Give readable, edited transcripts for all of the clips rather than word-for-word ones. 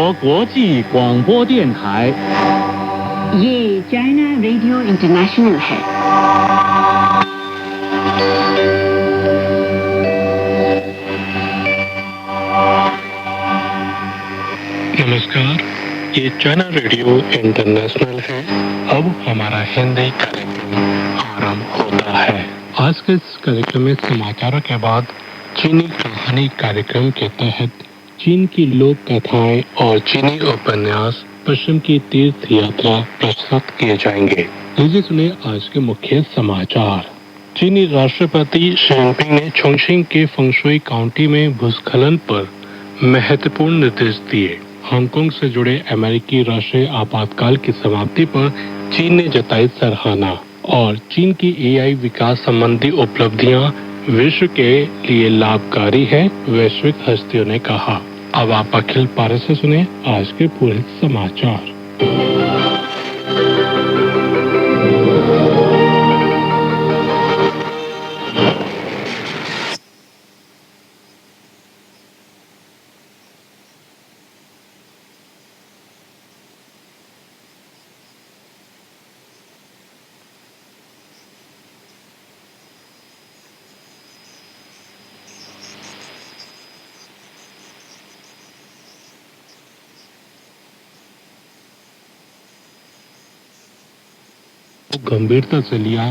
国国际广播电台。ये China radio international है। नमस्कार, ये चाइना रेडियो इंटरनेशनल है। अब हमारा हिंदी कार्यक्रम आरंभ होता है। आज के इस कार्यक्रम में समाचारों के बाद चीनी कहानी कार्यक्रम के तहत चीन की लोक कथाएं और चीनी उपन्यास पश्चिम की तीर्थ यात्रा प्रस्तुत किए जाएंगे। लीजिए सुनिए आज के मुख्य समाचार। चीनी राष्ट्रपति शी जिनपिंग ने चोंगशिंग के फेंगशुई काउंटी में भूस्खलन पर महत्वपूर्ण निर्देश दिए। हांगकांग से जुड़े अमेरिकी राष्ट्रीय आपातकाल की समाप्ति पर चीन ने जताई सराहना और चीन की एआई विकास संबंधी उपलब्धियां विश्व के लिए लाभकारी है, वैश्विक हस्तियों ने कहा। अब आप अखिल पारे से सुने आज के पूरे समाचार। गंभीरता से लिया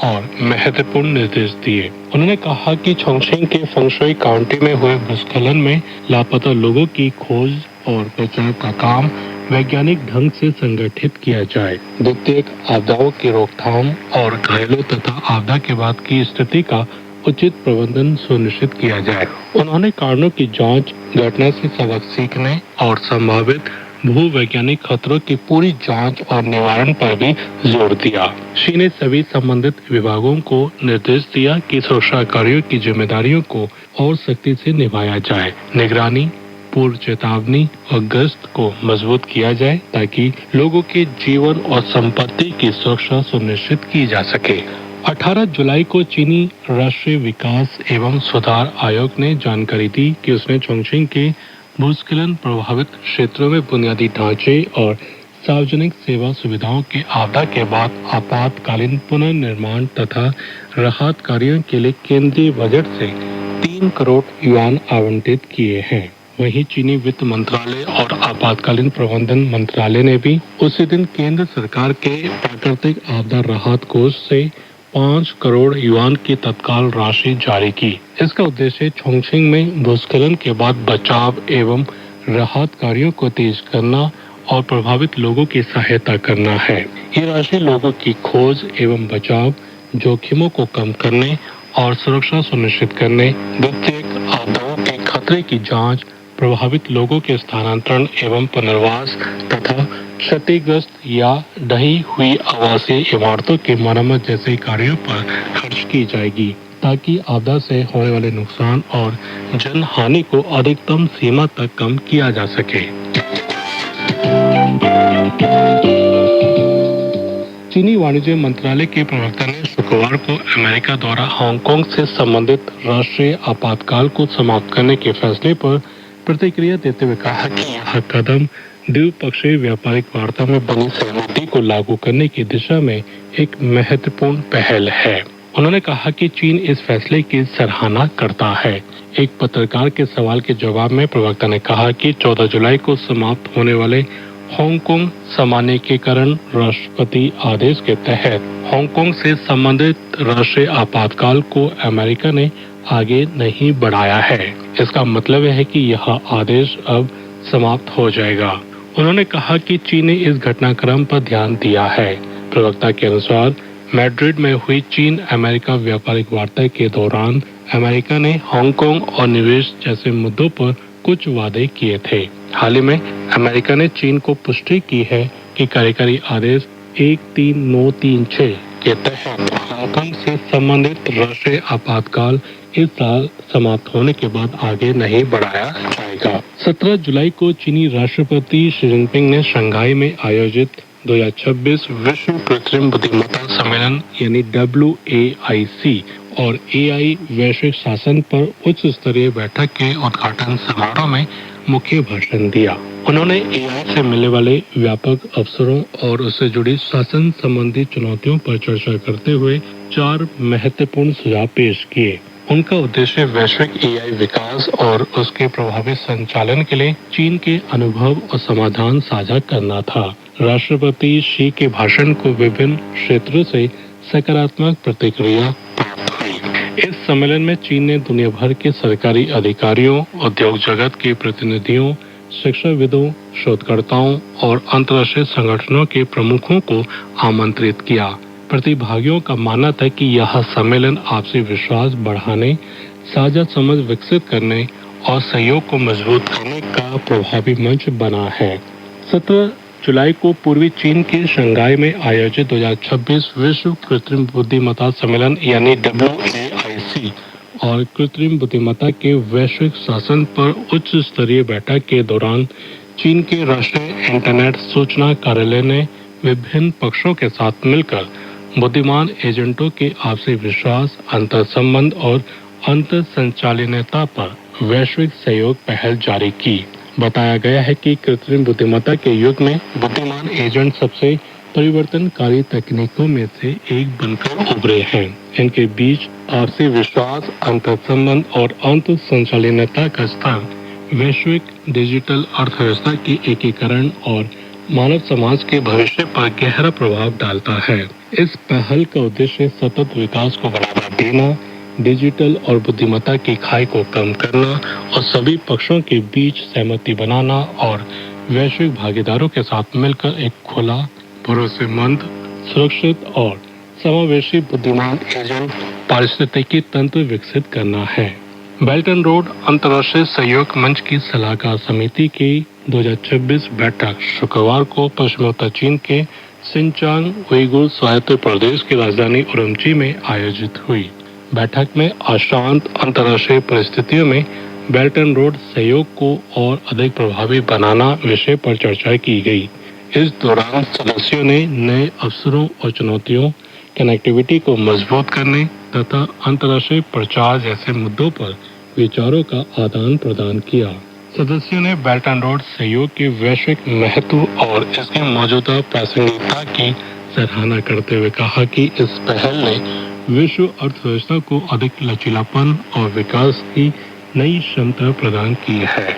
और महत्वपूर्ण निर्देश दिए। उन्होंने कहा कि चोंगशिंग के फेंगशुई काउंटी में हुए भूस्खलन में लापता लोगों की खोज और बचाव का काम वैज्ञानिक ढंग से संगठित किया जाए। द्वितीयक आपदाओं की रोकथाम और घायलों तथा आपदा के बाद की स्थिति का उचित प्रबंधन सुनिश्चित किया जाए। उन्होंने कारणों की जांच, घटना से सबक सीखने और संभावित भूवैज्ञानिक खतरों की पूरी जांच और निवारण पर भी जोर दिया। शी ने सभी संबंधित विभागों को निर्देश दिया कि सुरक्षा कार्यों की जिम्मेदारियों को और सख्ती से निभाया जाए। निगरानी, पूर्व चेतावनी और गश्त को मजबूत किया जाए ताकि लोगों के जीवन और संपत्ति की सुरक्षा सुनिश्चित की जा सके। 18 जुलाई को चीनी राष्ट्रीय विकास एवं सुधार आयोग ने जानकारी दी कि उसने चोंगशिंग के भूस्खलन प्रभावित क्षेत्रों में बुनियादी ढांचे और सार्वजनिक सेवा सुविधाओं के आपदा के बाद आपातकालीन पुनर्निर्माण तथा राहत कार्यों के लिए केंद्रीय बजट से 3 करोड़ युआन आवंटित किए हैं। वहीं चीनी वित्त मंत्रालय और आपातकालीन प्रबंधन मंत्रालय ने भी उसी दिन केंद्र सरकार के प्राकृतिक आपदा राहत कोष से 5 करोड़ युआन की तत्काल राशि जारी की। इसका उद्देश्य चोंगशिंग में भूस्खलन के बाद बचाव एवं राहत कार्यों को तेज करना और प्रभावित लोगों की सहायता करना है। ये राशि लोगों की खोज एवं बचाव, जोखिमों को कम करने और सुरक्षा सुनिश्चित करने, द्वितीयक आपदाओं के खतरे की जांच, प्रभावित लोगों के स्थानांतरण एवं पुनर्वास तथा क्षतिग्रस्त या ढही हुई आवासीय इमारतों की मरम्मत जैसे कार्यों पर खर्च की जाएगी ताकि आपदा से होने वाले नुकसान और जन हानि को अधिकतम सीमा तक कम किया जा सके। चीनी वाणिज्य मंत्रालय के प्रवक्ता ने शुक्रवार को अमेरिका द्वारा हांगकांग से संबंधित राष्ट्रीय आपातकाल को समाप्त करने के फैसले पर प्रतिक्रिया देते हुए कहा कि यह कदम द्विपक्षीय व्यापारिक वार्ता में बनी सहमति को लागू करने की दिशा में एक महत्वपूर्ण पहल है। उन्होंने कहा कि चीन इस फैसले की सराहना करता है। एक पत्रकार के सवाल के जवाब में प्रवक्ता ने कहा कि 14 जुलाई को समाप्त होने वाले हांगकांग सामान्यीकरण राष्ट्रपति आदेश के तहत हांगकांग से संबंधित राष्ट्रीय आपातकाल को अमेरिका ने आगे नहीं बढ़ाया है। इसका मतलब है कि यह आदेश अब समाप्त हो जाएगा। उन्होंने कहा कि चीन ने इस घटनाक्रम पर ध्यान दिया है। प्रवक्ता के अनुसार मैड्रिड में हुई चीन अमेरिका व्यापारिक वार्ता के दौरान अमेरिका ने हांगकांग और निवेश जैसे मुद्दों पर कुछ वादे किए थे। हाल ही में अमेरिका ने चीन को पुष्टि की है कि कार्यकारी आदेश 13936 के तहत हांगकांग से संबंधित राष्ट्रीय आपातकाल इस साल समाप्त होने के बाद आगे नहीं बढ़ाया जाएगा। 17 जुलाई को चीनी राष्ट्रपति शी जिनपिंग ने शंघाई में आयोजित 2026 विश्व कृत्रिम बुद्धिमत्ता सम्मेलन यानी WAIC और AI वैश्विक शासन पर उच्च स्तरीय बैठक के उद्घाटन समारोह में मुख्य भाषण दिया। उन्होंने एआई से मिलने वाले व्यापक अवसरों और उससे जुड़ी शासन संबंधी चुनौतियों पर चर्चा करते हुए 4 महत्वपूर्ण सुझाव पेश किए। उनका उद्देश्य वैश्विक एआई विकास और उसके प्रभावी संचालन के लिए चीन के अनुभव और समाधान साझा करना था। राष्ट्रपति शी के भाषण को विभिन्न क्षेत्रों से सकारात्मक प्रतिक्रिया प्राप्त हुई। इस सम्मेलन में चीन ने दुनिया भर के सरकारी अधिकारियों, उद्योग जगत के प्रतिनिधियों, शिक्षाविदों, शोधकर्ताओं और अंतर्राष्ट्रीय संगठनों के प्रमुखों को आमंत्रित किया। प्रतिभागियों का मानना था कि यह सम्मेलन आपसी विश्वास बढ़ाने, साझा समझ विकसित करने और सहयोग को मजबूत करने का प्रभावी मंच बना है। 17 जुलाई को पूर्वी चीन के शंघाई में आयोजित 2026 विश्व कृत्रिम बुद्धिमत्ता सम्मेलन यानी WAIC और कृत्रिम बुद्धिमत्ता के वैश्विक शासन पर उच्च स्तरीय बैठक के दौरान चीन के राष्ट्रीय इंटरनेट सूचना कार्यालय ने विभिन्न पक्षों के साथ मिलकर बुद्धिमान एजेंटों के आपसी विश्वास, अंतर संबंध और अंतर संचालनीयता पर वैश्विक सहयोग पहल जारी की। बताया गया है कि कृत्रिम बुद्धिमत्ता के युग में बुद्धिमान एजेंट सबसे परिवर्तनकारी तकनीकों में से एक बनकर उभरे हैं। इनके बीच आपसी विश्वास, अंतर संबंध और अंतर संचालनीयता का स्तर वैश्विक डिजिटल अर्थव्यवस्था के एकीकरण और मानव समाज के भविष्य पर गहरा प्रभाव डालता है। इस पहल का उद्देश्य सतत विकास को बढ़ावा देना, डिजिटल और बुद्धिमत्ता की खाई को कम करना और सभी पक्षों के बीच सहमति बनाना और वैश्विक भागीदारों के साथ मिलकर एक खुला, भरोसेमंद, सुरक्षित और समावेशी बुद्धिमान एजेंट पारिस्थितिकी तंत्र विकसित करना है। बेल्ट एंड रोड अंतर्राष्ट्रीय सहयोग मंच की सलाहकार समिति की 2026 बैठक शुक्रवार को पश्चिमोत्तर चीन के सिंचांग उइगुर स्वायत्त प्रदेश की राजधानी उरमची में आयोजित हुई। बैठक में अशांत अंतर्राष्ट्रीय परिस्थितियों में बेल्ट एंड रोड सहयोग को और अधिक प्रभावी बनाना विषय पर चर्चा की गई। इस दौरान सदस्यों ने नए अवसरों और चुनौतियों, कनेक्टिविटी को मजबूत करने तथा अंतर्राष्ट्रीय प्रचार जैसे मुद्दों पर विचारों का आदान प्रदान किया। सदस्यों ने बेल्ट एंड रोड सहयोग के वैश्विक महत्व और इसकी मौजूदा प्रासंगिकता की सराहना करते हुए कहा कि इस पहल ने विश्व अर्थव्यवस्था को अधिक लचीलापन और विकास की नई क्षमता प्रदान की है।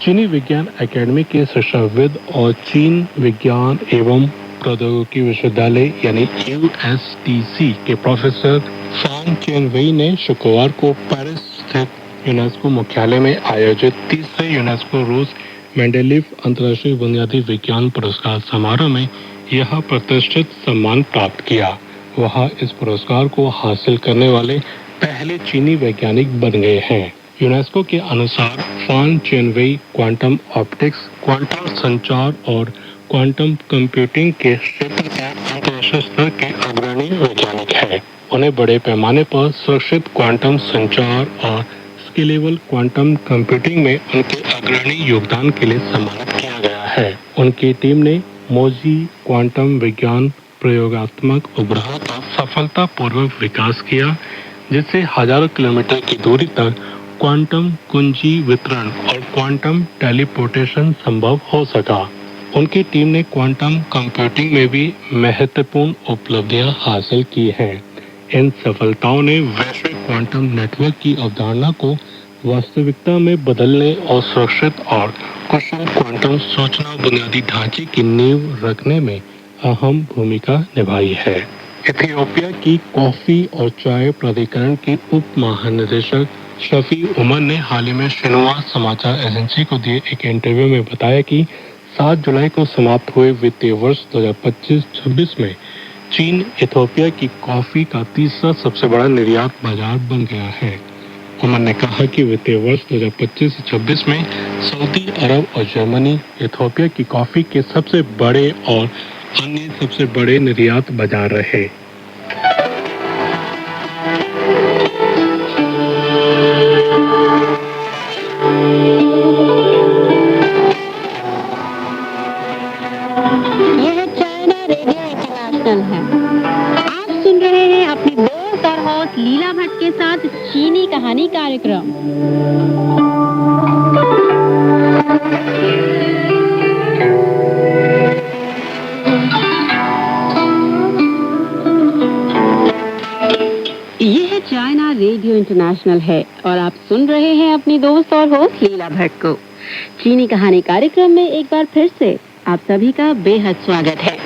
चीनी विज्ञान अकेडमी के शिक्षाविद और चीन विज्ञान एवं प्रौद्योगिकी विश्वविद्यालय यानी USTC के प्रोफेसर फान चेनवेई ने शुक्रवार को पेरिस स्थित यूनेस्को मुख्यालय में आयोजित तीसरे यूनेस्को रूस मेंडेलीव अंतर्राष्ट्रीय बुनियादी विज्ञान पुरस्कार समारोह में यह प्रतिष्ठित सम्मान प्राप्त किया। वह इस पुरस्कार को हासिल करने वाले पहले चीनी वैज्ञानिक बन गए हैं। यूनेस्को के अनुसार फान चेनवेई क्वांटम ऑप्टिक्स, क्वांटम संचार और क्वांटम कंप्यूटिंग के क्षेत्र में अंतर्राष्ट्रीय स्तर के अग्रणी वैज्ञानिक हैं। उन्हें बड़े पैमाने पर सुरक्षित क्वांटम संचार और स्केलेबल क्वांटम कंप्यूटिंग में उनके अग्रणी योगदान के लिए सम्मानित किया गया है। उनकी टीम ने मोजी क्वांटम विज्ञान प्रयोगात्मक उपग्रह का सफलतापूर्वक विकास किया, जिससे हजारों किलोमीटर की दूरी तक क्वांटम कुंजी वितरण और क्वांटम टेलीपोर्टेशन संभव हो सका। उनकी टीम ने क्वांटम कंप्यूटिंग में भी महत्वपूर्ण उपलब्धियां हासिल की हैं। इन सफलताओं ने वैश्विक क्वांटम नेटवर्क की अवधारणा को वास्तविकता में बदलने और सुरक्षित और कुशल क्वांटम सूचना बुनियादी ढांचे की नींव रखने में अहम भूमिका निभाई है। इथियोपिया की कॉफी और चाय प्राधिकरण के उप महानिदेशक शफी उमर ने हाल ही में शिन्हुआ समाचार एजेंसी को दिए एक इंटरव्यू में बताया कि 7 जुलाई को समाप्त हुए वित्तीय वर्ष 2025-26 में चीन इथियोपिया की कॉफी का तीसरा सबसे बड़ा निर्यात बाजार बन गया है। उमर ने कहा कि वित्तीय वर्ष 2025-26 में सऊदी अरब और जर्मनी इथियोपिया की कॉफी के सबसे बड़े और अन्य सबसे बड़े निर्यात बाजार रहे। यह चाइना रेडियो इंटरनेशनल है। आप सुन रहे हैं अपनी दोस्त और होस्ट लीला भट्ट के साथ चीनी कहानी कार्यक्रम। ये है चाइना रेडियो इंटरनेशनल है और आप सुन रहे हैं अपनी दोस्त और होस्ट लीला भट्ट को। चीनी कहानी कार्यक्रम में एक बार फिर से आप सभी का बेहद स्वागत है।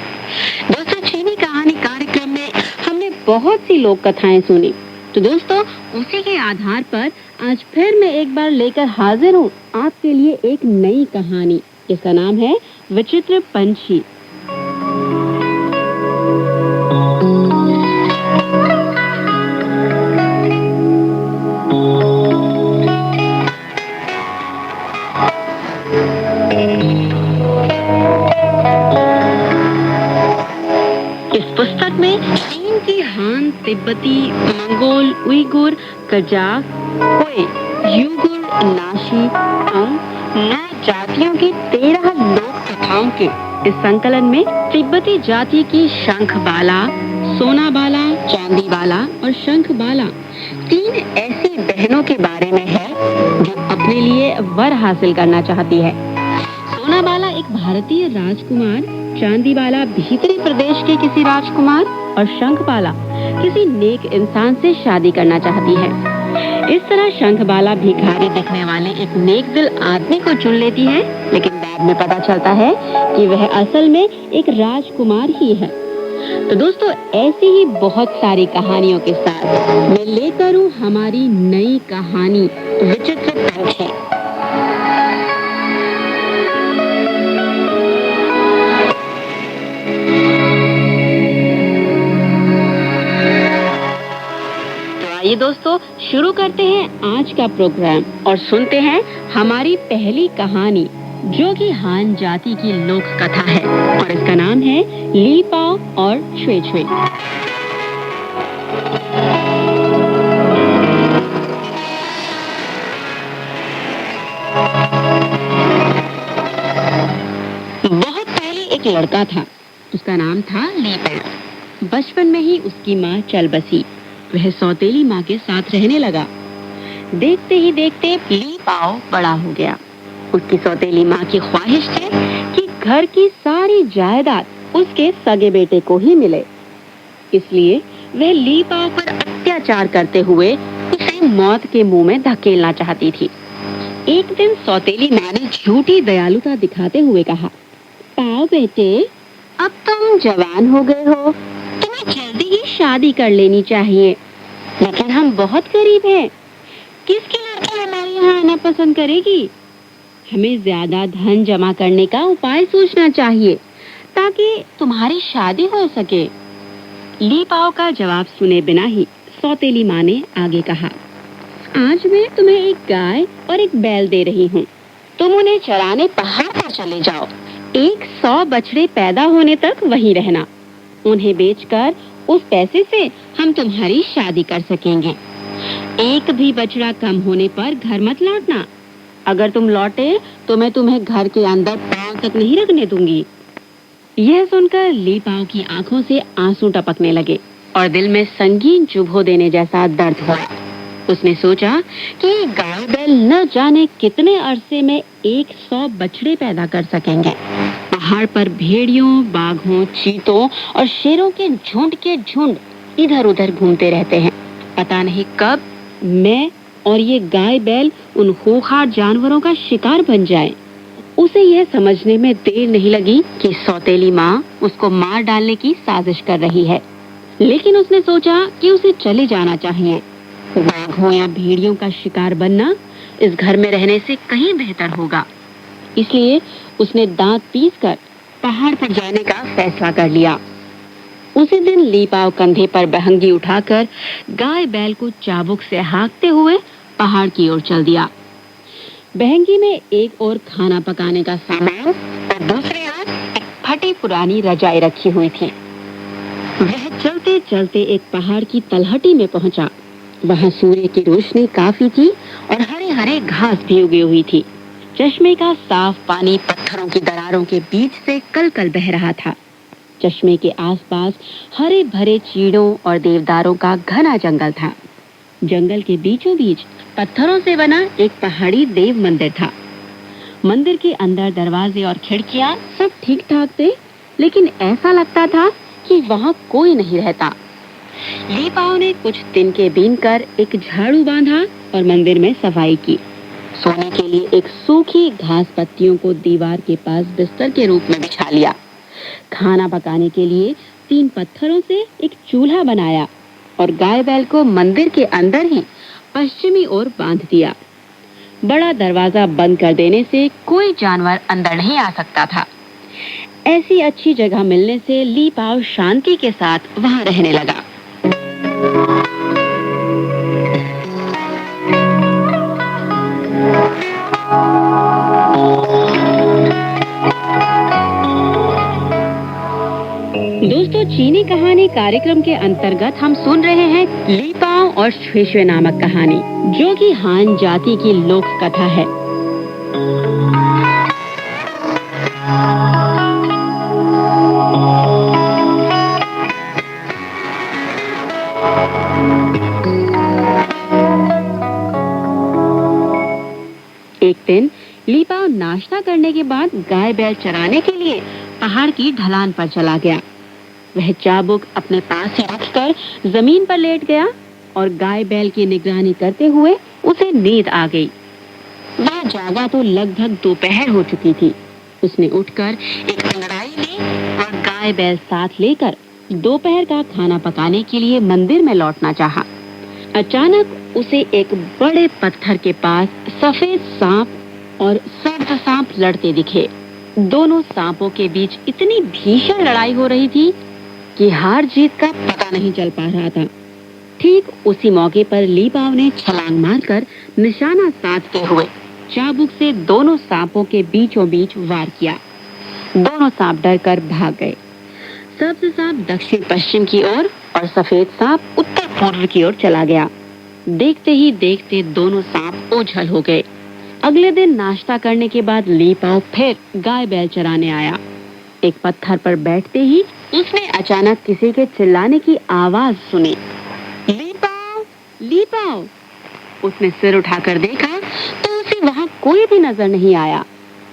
दोस्तों, चीनी कहानी कार्यक्रम में हमने बहुत सी लोक कथाएं सुनी, तो दोस्तों उसी के आधार पर आज फिर मैं एक बार लेकर हाजिर हूँ आपके लिए एक नई कहानी, जिसका नाम है विचित्र पंछी। इस पुस्तक में चीन की हान, तिब्बती, मंगोल, उइगुर, कजाक, हुए, यूगुर, नाशी, अंग, 9 जातियों की 13 लोक कथाओं के इस संकलन में तिब्बती जाति की शंखबाला, सोनाबाला, चांदीबाला और शंखबाला 3 ऐसी बहनों के बारे में है जो अपने लिए वर हासिल करना चाहती है। सोनाबाला एक भारतीय राजकुमार, चांदीबाला भीतरी प्रदेश के किसी राजकुमार और शंखबाला किसी नेक इंसान से शादी करना चाहती है। इस तरह शंखबाला भिखारी दिखने वाले एक नेक दिल आदमी को चुन लेती है, लेकिन बाद में पता चलता है कि वह असल में एक राजकुमार ही है। तो दोस्तों, ऐसी ही बहुत सारी कहानियों के साथ मैं लेकर हूँ हमारी नई कहानी विचित्र पंछी। आइए दोस्तों, शुरू करते हैं आज का प्रोग्राम और सुनते हैं हमारी पहली कहानी, जो कि हान जाति की लोक कथा है और इसका नाम है ली पाओ और छुए छुए। बहुत पहले एक लड़का था, उसका नाम था ली पाओ। बचपन में ही उसकी माँ चल बसी। वह सौतेली माँ के साथ रहने लगा। देखते ही देखते ली पाओ बड़ा हो गया। उसकी सौतेली माँ की ख्वाहिश थी कि घर की सारी जायदाद उसके सगे बेटे को ही मिले, इसलिए वह ली पाओ पर अत्याचार करते हुए उसे मौत के मुंह में धकेलना चाहती थी। एक दिन सौतेली माँ ने झूठी दयालुता दिखाते हुए कहा, पाओ बेटे, अब तुम जवान हो गए हो, तुम्हें जल्दी ही शादी कर लेनी चाहिए, लेकिन हम बहुत गरीब हैं। किसकी लड़की हमारे यहाँ आना पसंद करेगी? हमें ज्यादा धन जमा करने का उपाय सोचना चाहिए ताकि तुम्हारी शादी हो सके। ली पाओ का जवाब सुने बिना ही सौतेली माँ ने आगे कहा, आज मैं तुम्हें एक गाय और एक बैल दे रही हूँ। तुम उन्हें चराने पहाड़ पर चले जाओ। 100 बछड़े पैदा होने तक वहीं रहना। उन्हें बेचकर उस पैसे से हम तुम्हारी शादी कर सकेंगे। एक भी बछड़ा कम होने पर घर मत लौटना। अगर तुम लौटे तो मैं तुम्हें घर के अंदर पांव तक नहीं रखने दूंगी। यह सुनकर ली पाओ की आंखों से आंसू टपकने लगे और दिल में संगीन चुभो देने जैसा दर्द हुआ। उसने सोचा कि गाय बैल न जाने कितने अरसे में 100 बछड़े पैदा कर सकेंगे। पहाड़ पर भेड़ियों, बाघों, चीतों और शेरों के झुंड इधर उधर घूमते रहते हैं। पता नहीं कब मैं और ये गाय बैल उन खूंखार जानवरों का शिकार बन जाए। उसे यह समझने में देर नहीं लगी कि सौतेली माँ उसको मार डालने की साजिश कर रही है, लेकिन उसने सोचा कि उसे चले जाना चाहिए। बाघों या भेड़ियों का शिकार बनना इस घर में रहने से कहीं बेहतर होगा। इसलिए उसने दांत पीसकर पहाड़ पर जाने का फैसला कर लिया। उसी दिन ली पाओ कंधे पर बहंगी उठाकर गाय बैल को चाबुक से हाँकते हुए पहाड़ की ओर चल दिया। बहंगी में एक ओर खाना पकाने का सामान और दूसरी ओर एक फटी पुरानी रजाई रखी हुई थी। वह चलते चलते एक पहाड़ की तलहटी में पहुंचा। वहां सूर्य की रोशनी काफी थी और हरे हरे घास भी उगी हुई थी। चश्मे का साफ पानी पत्थरों की दरारों के बीच से कल-कल बह रहा था। चश्मे के आसपास हरे भरे चीड़ों और देवदारों का घना जंगल था। जंगल के बीचों बीच पत्थरों से बना एक पहाड़ी देव मंदिर था। मंदिर के अंदर दरवाजे और खिड़कियां सब ठीक ठाक थे, लेकिन ऐसा लगता था कि वहां कोई नहीं रहता। ली पाओ ने कुछ तिनके बीनकर एक झाड़ू बांधा और मंदिर में सफाई की। सोने के लिए एक सूखी घास पत्तियों को दीवार के पास बिस्तर के रूप में बिछा लिया। खाना पकाने के लिए 3 पत्थरों से एक चूल्हा बनाया और गाय बैल को मंदिर के अंदर ही पश्चिमी ओर बांध दिया। बड़ा दरवाजा बंद कर देने से कोई जानवर अंदर नहीं आ सकता था। ऐसी अच्छी जगह मिलने से ली पाओ शांति के साथ वहां रहने लगा। दोस्तों, चीनी कहानी कार्यक्रम के अंतर्गत हम सुन रहे हैं ली पाओ और शुई शुई नामक कहानी, जो कि हान जाति की लोक कथा है। एक दिन ली पाओ नाश्ता करने के बाद गाय बैल चराने के लिए पहाड़ की ढलान पर चला गया। वह चाबुक अपने पास ही रखकर जमीन पर लेट गया और गाय बैल की निगरानी करते हुए उसे नींद आ गई। वह जागा तो लगभग दोपहर हो चुकी थी। उसने उठकर एक अंगड़ाई ली और गाय बैल साथ लेकर दोपहर का खाना पकाने के लिए मंदिर में लौटना चाहा। अचानक उसे एक बड़े पत्थर के पास सफेद सांप और सर्द सांप लड़ते दिखे। दोनों सांपों के बीच इतनी भीषण लड़ाई हो रही थी कि हार जीत का पता नहीं चल पा रहा था। ठीक उसी मौके पर ली पाओ ने छलांग मारकर निशाना साधते हुए चाबुक से दोनों सांपों के बीचों बीच वार किया। दोनों सांप डरकर भाग गए। सब्ज सांप दक्षिण पश्चिम की ओर और सफेद सांप उत्तर पूर्व की ओर चला गया। देखते ही देखते दोनों सांप ओझल हो गए। अगले दिन नाश्ता करने के बाद ली पाओ फिर गाय बैल चराने आया। एक पत्थर पर बैठते ही उसने अचानक किसी के चिल्लाने की आवाज सुनी। ली पाओ, ली पाओ। उसने सिर उठाकर देखा तो उसे वहां कोई भी नजर नहीं आया।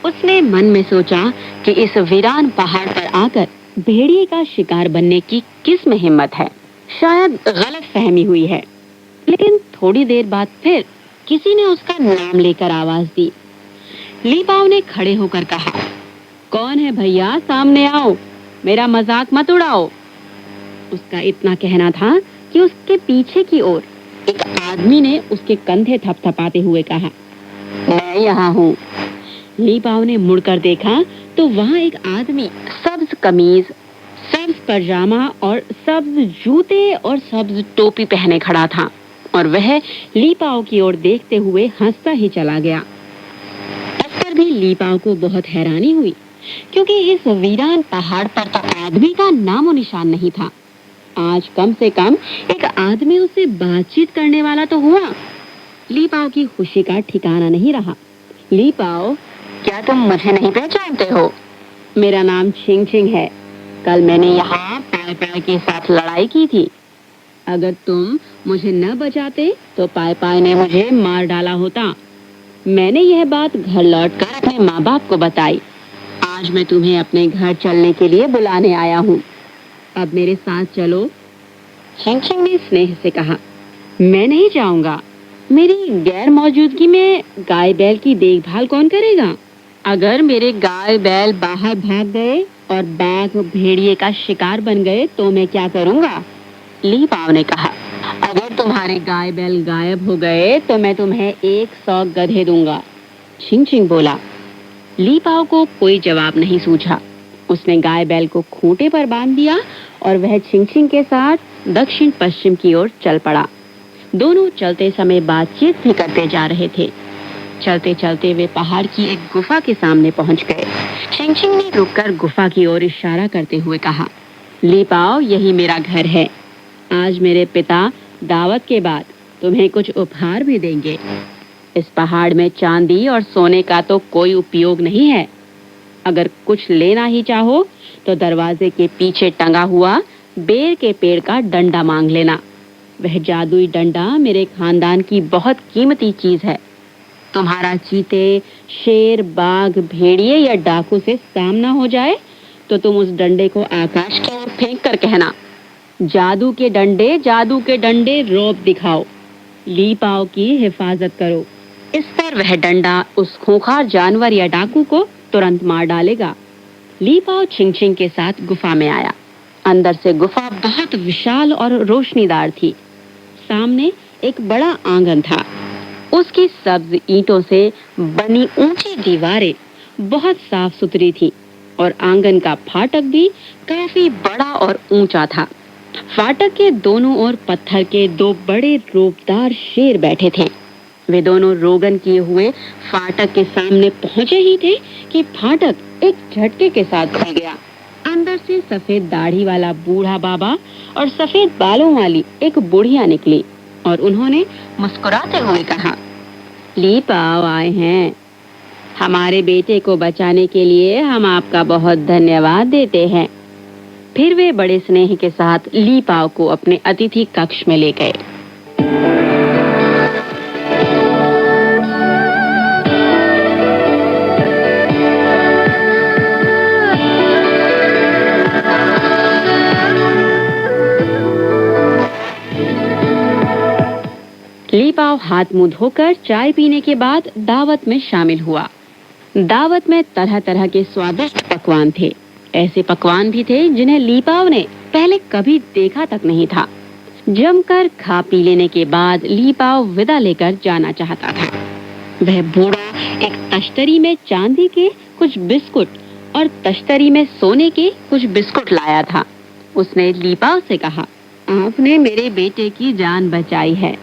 उसने मन में सोचा कि इस वीरान पहाड़ पर आकर भेड़िए का शिकार बनने की किस में हिम्मत है। शायद गलत फहमी हुई है। लेकिन थोड़ी देर बाद फिर किसी ने उसका नाम लेकर आवाज दी। ली पाओ ने खड़े होकर कहा, कौन है भैया, सामने आओ, मेरा मजाक मत उड़ाओ। उसका इतना कहना था कि उसके पीछे की ओर एक आदमी ने उसके कंधे थपथपाते हुए कहा, मैं यहाँ हूँ। ली पाओ ने मुड़कर देखा तो वहाँ एक आदमी सब्ज कमीज, सब्ज पजामा और सब्ज जूते और सब्ज टोपी पहने खड़ा था और वह ली पाओ की ओर देखते हुए हंसता ही चला गया। इस पर भी ली पाओ को बहुत हैरानी हुई, क्योंकि इस वीरान पहाड़ पर तो आदमी का नामो निशान नहीं था। आज कम से कम एक आदमी उससे बातचीत करने वाला तो हुआ। ली पाओ की खुशी का ठिकाना नहीं रहा। ली पाओ, क्या तुम मुझे नहीं पहचानते हो? मेरा नाम छिंग छिंग है। कल मैंने यहाँ पाय पाय के साथ लड़ाई की थी। अगर तुम मुझे न बचाते तो पाय पाय ने मुझे मार डाला होता। मैंने यह बात घर लौटकर अपने माँ बाप को बताई। आज मैं तुम्हें अपने घर चलने के लिए बुलाने आया हूँ। अब मेरे साथ चलो। छिंग छिंग ने स्नेह से कहा, मैं नहीं जाऊंगा। मेरी गैर मौजूदगी में गाय बैल की देखभाल कौन करेगा? अगर मेरे गाय बैल बाहर भाग गए और बाघ भेड़िए का शिकार बन गए तो मैं क्या करूंगा? ली पाओ ने कहा, अगर तुम्हारे गाय बैल गायब हो गए तो मैं तुम्हें 100 गधे दूंगा। छिंग छिंग बोला। ली पाओ को कोई जवाब नहीं सूझा। उसने गाय बैल को खूंटे पर बांध दिया और वह छिंग छिंग के साथ दक्षिण पश्चिम की ओर चल पड़ा। दोनों चलते समय बातचीत भी करते जा रहे थे। चलते चलते वे पहाड़ की एक गुफा के सामने पहुंच गए। छिंग छिंग ने रुककर गुफा की ओर इशारा करते हुए कहा, ली पाओ, यही मेरा घर है। आज मेरे पिता दावत के बाद तुम्हें कुछ उपहार भी देंगे। इस पहाड़ में चांदी और सोने का तो कोई उपयोग नहीं है। अगर कुछ लेना ही चाहो तो दरवाजे के पीछे टंगा हुआ बेर के पेड़ का डंडा मांग लेना। वह जादुई डंडा मेरे खानदान की बहुत कीमती चीज है। तुम्हारा चीते, शेर, बाघ, भेड़िए या डाकू से सामना हो जाए तो तुम उस डंडे को आकाश की ओर फेंक कर कहना, जादू के डंडे रौब दिखाओ, ली पाओ की हिफाजत करो। इस पर वह डंडा उस खूंखार जानवर या डाकू को तुरंत मार डालेगा। ली पाओ छिंग छिंग के साथ गुफा में आया। अंदर से गुफा बहुत विशाल और रोशनीदार थी। सामने एक बड़ा आंगन था। उसकी सब्ज ईंटों से बनी ऊंची दीवारें बहुत साफ सुथरी थी और आंगन का फाटक भी काफी बड़ा और ऊंचा था। फाटक के दोनों ओर पत्थर के दो बड़े रोबदार शेर बैठे थे। वे दोनों रोगन किए हुए फाटक के सामने पहुंचे ही थे कि फाटक एक झटके के साथ खुल गया। अंदर से सफेद दाढ़ी वाला बूढ़ा बाबा और सफेद बालों वाली एक बुढ़िया निकली और उन्होंने मुस्कुराते हुए कहा, ली पाओ आए हैं। हमारे बेटे को बचाने के लिए हम आपका बहुत धन्यवाद देते हैं। फिर वे बड़े स्नेह के साथ ली पाओ को अपने अतिथि कक्ष में ले गए। ली पाओ हाथ मुंह धोकर चाय पीने के बाद दावत में शामिल हुआ। दावत में तरह तरह के स्वादिष्ट पकवान थे। ऐसे पकवान भी थे जिन्हें ली पाओ ने पहले कभी देखा तक नहीं था। जमकर खा पी लेने के बाद ली पाओ विदा लेकर जाना चाहता था। वह बूढ़ा एक तश्तरी में चांदी के कुछ बिस्कुट और तश्तरी में सोने के कुछ बिस्कुट लाया था। उसने ली पाओ से कहा, आपने मेरे बेटे की जान बचाई है।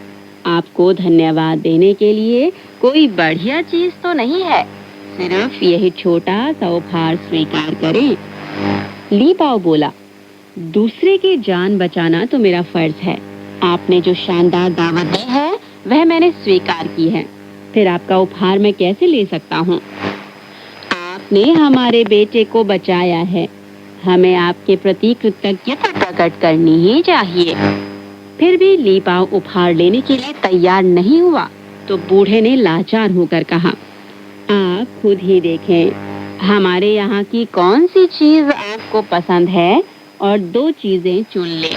आपको धन्यवाद देने के लिए कोई बढ़िया चीज तो नहीं है, सिर्फ यही छोटा सा उपहार स्वीकार करें। ली पाओ बोला, दूसरे की जान बचाना तो मेरा फर्ज है। आपने जो शानदार दावत दी है वह मैंने स्वीकार की है। फिर आपका उपहार मैं कैसे ले सकता हूँ? आपने हमारे बेटे को बचाया है। हमें आपके प्रति कृतज्ञता प्रकट करनी ही चाहिए। फिर भी ली पाओ उपहार लेने के लिए तैयार नहीं हुआ तो बूढ़े ने लाचार होकर कहा, आप खुद ही देखें, हमारे यहाँ की कौन सी चीज आपको पसंद है और दो चीजें चुन लें।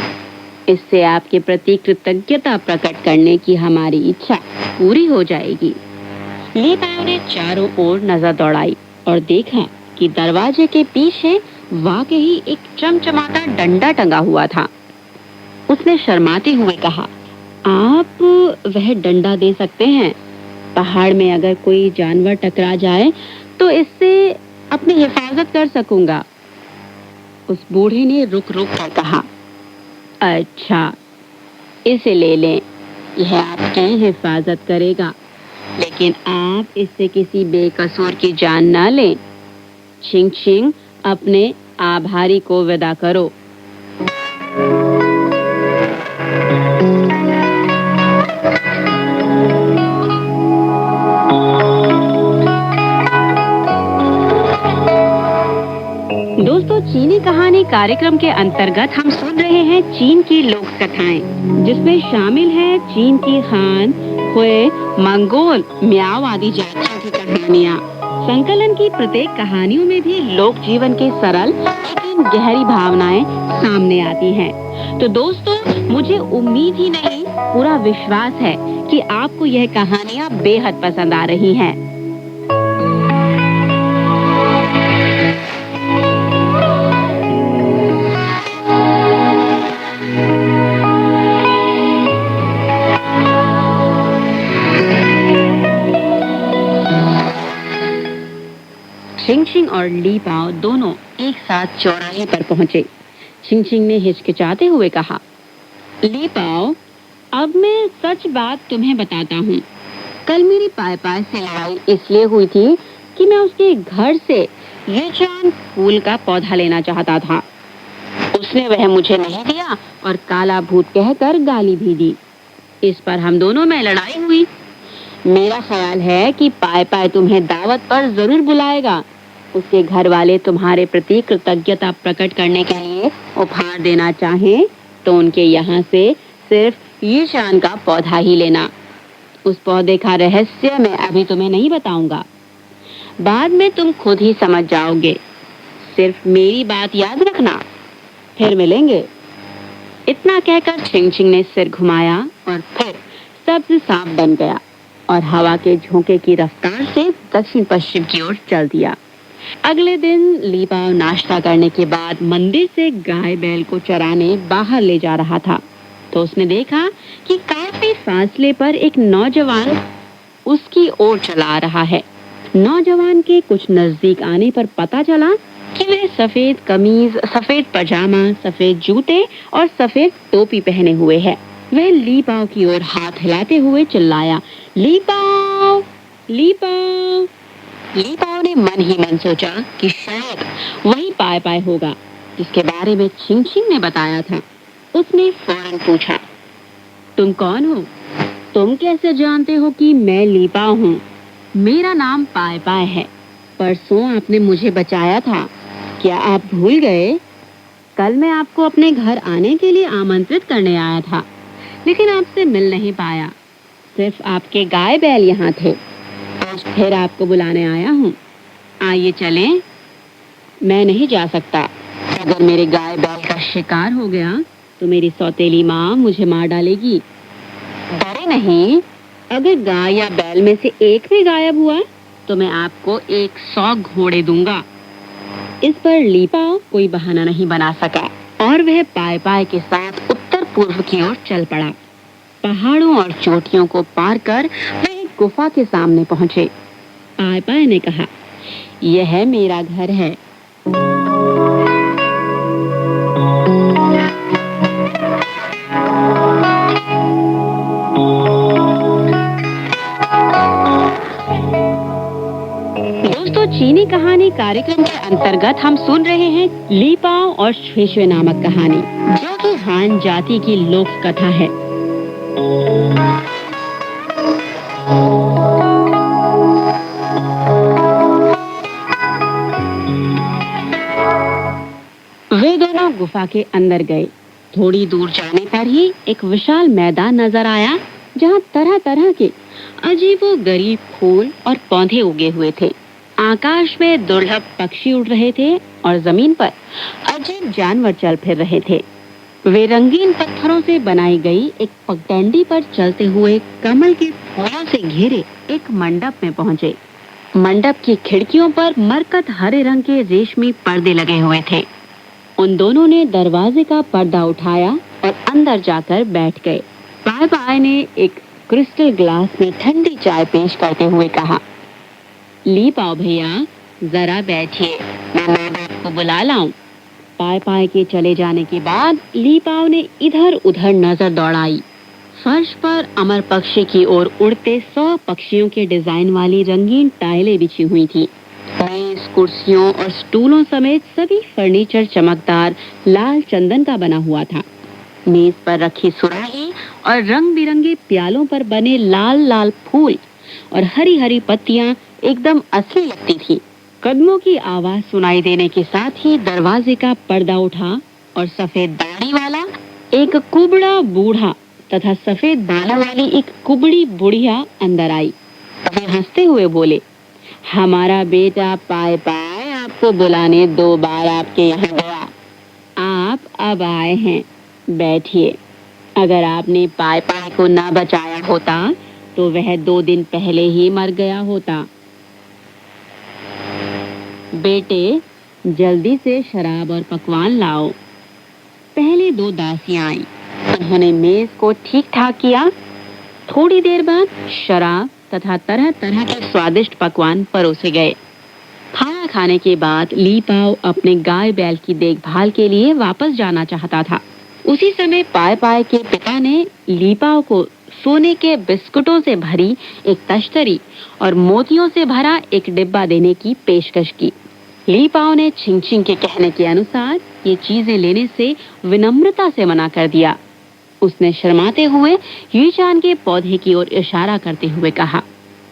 इससे आपके प्रति कृतज्ञता प्रकट करने की हमारी इच्छा पूरी हो जाएगी। ली पाओ ने चारों ओर नजर दौड़ाई और देखा कि दरवाजे के पीछे वाकई एक चमचमाता डंडा टंगा हुआ था। उसने शर्माते हुए कहा, आप वह डंडा दे सकते हैं? पहाड़ में अगर कोई जानवर टकरा जाए तो इससे अपनी हिफाजत कर सकूंगा। उस बूढ़े ने रुक रुक कर कहा, अच्छा, इसे ले लें, यह आपकी हिफाजत करेगा, लेकिन आप इससे किसी बेकसूर की जान ना लें। छिंग छिंग, अपने आभारी को विदा करो। दोस्तों, चीनी कहानी कार्यक्रम के अंतर्गत हम सुन रहे हैं चीन की लोक कथाएं, जिसमें शामिल है चीन की हान, हुए, मंगोल, म्याओ आदि जातियों की कहानियां। संकलन की प्रत्येक कहानियों में भी लोक जीवन के सरल लेकिन गहरी भावनाएं सामने आती हैं। तो दोस्तों, मुझे उम्मीद ही नहीं, पूरा विश्वास है कि आपको यह कहानियां बेहद पसंद आ रही हैं। छिंग छिंग और ली पाओ दोनों एक साथ चौराहे पर पहुंचे। छिंग छिंग ने हिचकिचाते हुए कहा, ली पाओ, अब मैं सच बात तुम्हें बताता हूँ। कल मेरी पाय पाय से लड़ाई इसलिए हुई थी कि मैं उसके घर से ये चांद फूल का पौधा लेना चाहता था। उसने वह मुझे नहीं दिया और काला भूत कहकर गाली भी दी। इस पर हम दोनों में लड़ाई हुई। मेरा ख्याल है कि पाय पाय तुम्हें दावत पर जरूर बुलाएगा। उसके घर वाले तुम्हारे प्रति कृतज्ञता प्रकट करने के लिए उपहार देना चाहें तो उनके यहाँ से सिर्फ ये शान का पौधा ही लेना। उस पौधे का रहस्य मैं अभी तुम्हें नहीं बताऊंगा, बाद में तुम खुद ही समझ जाओगे। सिर्फ मेरी बात याद रखना, फिर मिलेंगे। इतना कहकर छिंग छिंग ने सिर घुमाया और फिर सब्ज सांप बन गया और हवा के झोंके की रफ्तार से दक्षिण पश्चिम की ओर चल दिया। अगले दिन लीपाव नाश्ता करने के बाद मंदिर से गाय बैल को चराने बाहर ले जा रहा था, तो उसने देखा कि काफी फासले पर एक नौजवान उसकी ओर चला आ रहा है। नौजवान के कुछ नजदीक आने पर पता चला कि वह सफेद कमीज, सफेद पजामा, सफेद जूते और सफेद टोपी पहने हुए है। वह लीपाव की ओर हाथ हिलाते हुए चिल्लाया, लीपाव, लीपाव। लीपाव ने मन ही मन सोचा कि शायद वही पाय पाय होगा जिसके बारे में छिंग छिंग ने बताया था। उसने फौरन पूछा, तुम कौन हो? तुम कैसे जानते हो कि मैं लीपाव हूँ? मेरा नाम पाय पाय है। परसों आपने मुझे बचाया था, क्या आप भूल गए? कल मैं आपको अपने घर आने के लिए आमंत्रित करने आया था, लेकिन आपसे मिल नहीं पाया। सिर्फ आपके गाय बैल यहाँ थे। आज फिर आपको बुलाने आया हूँ। आइए चलें। मैं नहीं जा सकता। अगर मेरे गाय बैल का शिकार हो गया तो मेरी सौतेली माँ मुझे मार डालेगी। डरे नहीं, अगर गाय या बैल में से एक भी गायब हुआ तो मैं आपको 100 घोड़े दूंगा। इस पर लीपाव कोई बहाना नहीं बना सका और वह पाय पाय के साथ उत्तर पूर्व की ओर चल पड़ा। पहाड़ों और चोटियों को पार कर वह एक गुफा के सामने पहुंचे। पाय पाय ने कहा, यह मेरा घर है। दोस्तों, चीनी कहानी कार्यक्रम के अंतर्गत हम सुन रहे हैं लीपाव और श्वेश्वे नामक कहानी, जो कि हान जाति की लोक कथा है। वे दोनों गुफा के अंदर गए। थोड़ी दूर जाने पर ही एक विशाल मैदान नजर आया, जहाँ तरह तरह के अजीबोगरीब फूल और पौधे उगे हुए थे। आकाश में दुर्लभ पक्षी उड़ रहे थे और जमीन पर अजीब जानवर चल फिर रहे थे। वे रंगीन पत्थरों से बनाई गई एक पगडंडी पर चलते हुए कमल के फूलों से घिरे एक मंडप में पहुंचे। मंडप की खिड़कियों पर मरकत हरे रंग के रेशमी पर्दे लगे हुए थे। उन दोनों ने दरवाजे का पर्दा उठाया और अंदर जाकर बैठ गए। पाय पाय ने एक क्रिस्टल ग्लास में ठंडी चाय पेश करते हुए कहा, लीपाव भैया, जरा बैठिए, मैं मैडम को बुला लाऊं। पाय पाय के चले जाने के बाद लीपाव ने इधर उधर नजर दौड़ाई। फर्श पर अमर पक्षी की ओर उड़ते 100 पक्षियों के डिजाइन वाली रंगीन टाइलें बिछी हुई थी। मेज, कुर्सियों और स्टूलों समेत सभी फर्नीचर चमकदार लाल चंदन का बना हुआ था। मेज पर रखी सुराही और रंग बिरंगे प्यालों पर बने लाल लाल फूल और हरी हरी पत्तियां एकदम असली लगती थी। कदमों की आवाज सुनाई देने के साथ ही दरवाजे का पर्दा उठा और सफेद दाढ़ी वाला एक कुबड़ा बूढ़ा तथा सफेद बालों वाली एक कुबड़ी बुढ़िया अंदर आई। वे हंसते हुए बोले, हमारा बेटा पाय पाय आपको बुलाने 2 बार आपके यहाँ गया। आप अब आए हैं, बैठिए। अगर आपने पाय पाय को न बचाया होता तो वह 2 दिन पहले ही मर गया होता। बेटे, जल्दी से शराब और पकवान लाओ। पहले 2 दासियां आईं। उन्होंने मेज को ठीक ठाक किया। थोड़ी देर बाद शराब तथा तरह तरह के स्वादिष्ट पकवान परोसे गए। खाना खाने के बाद लीपाव अपने गाय बैल की देखभाल के लिए वापस जाना चाहता था। उसी समय पाय पाय के पिता ने लीपाव को सोने के बिस्कुटों से भरी एक तश्तरी और मोतियों से भरा एक डिब्बा देने की पेशकश की। लीपाव ने छिंग छिंग के कहने के अनुसार ये चीजें लेने से विनम्रता से मना कर दिया। उसने शर्माते हुए यूचान के पौधे की ओर इशारा करते हुए कहा,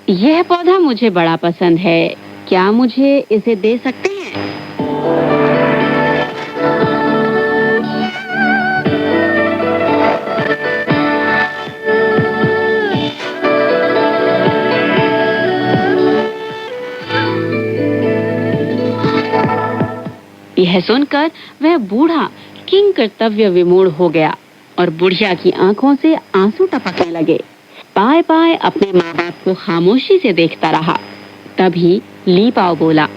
यह पौधा मुझे बड़ा पसंद है, क्या मुझे इसे दे सकते हैं? वह सुनकर वह बूढ़ा किंग कर्तव्य विमूढ़ हो गया और बुढ़िया की आंखों से आंसू टपकने लगे। पाय पाय अपने माँ बाप को खामोशी से देखता रहा। तभी ली पाओ बोला,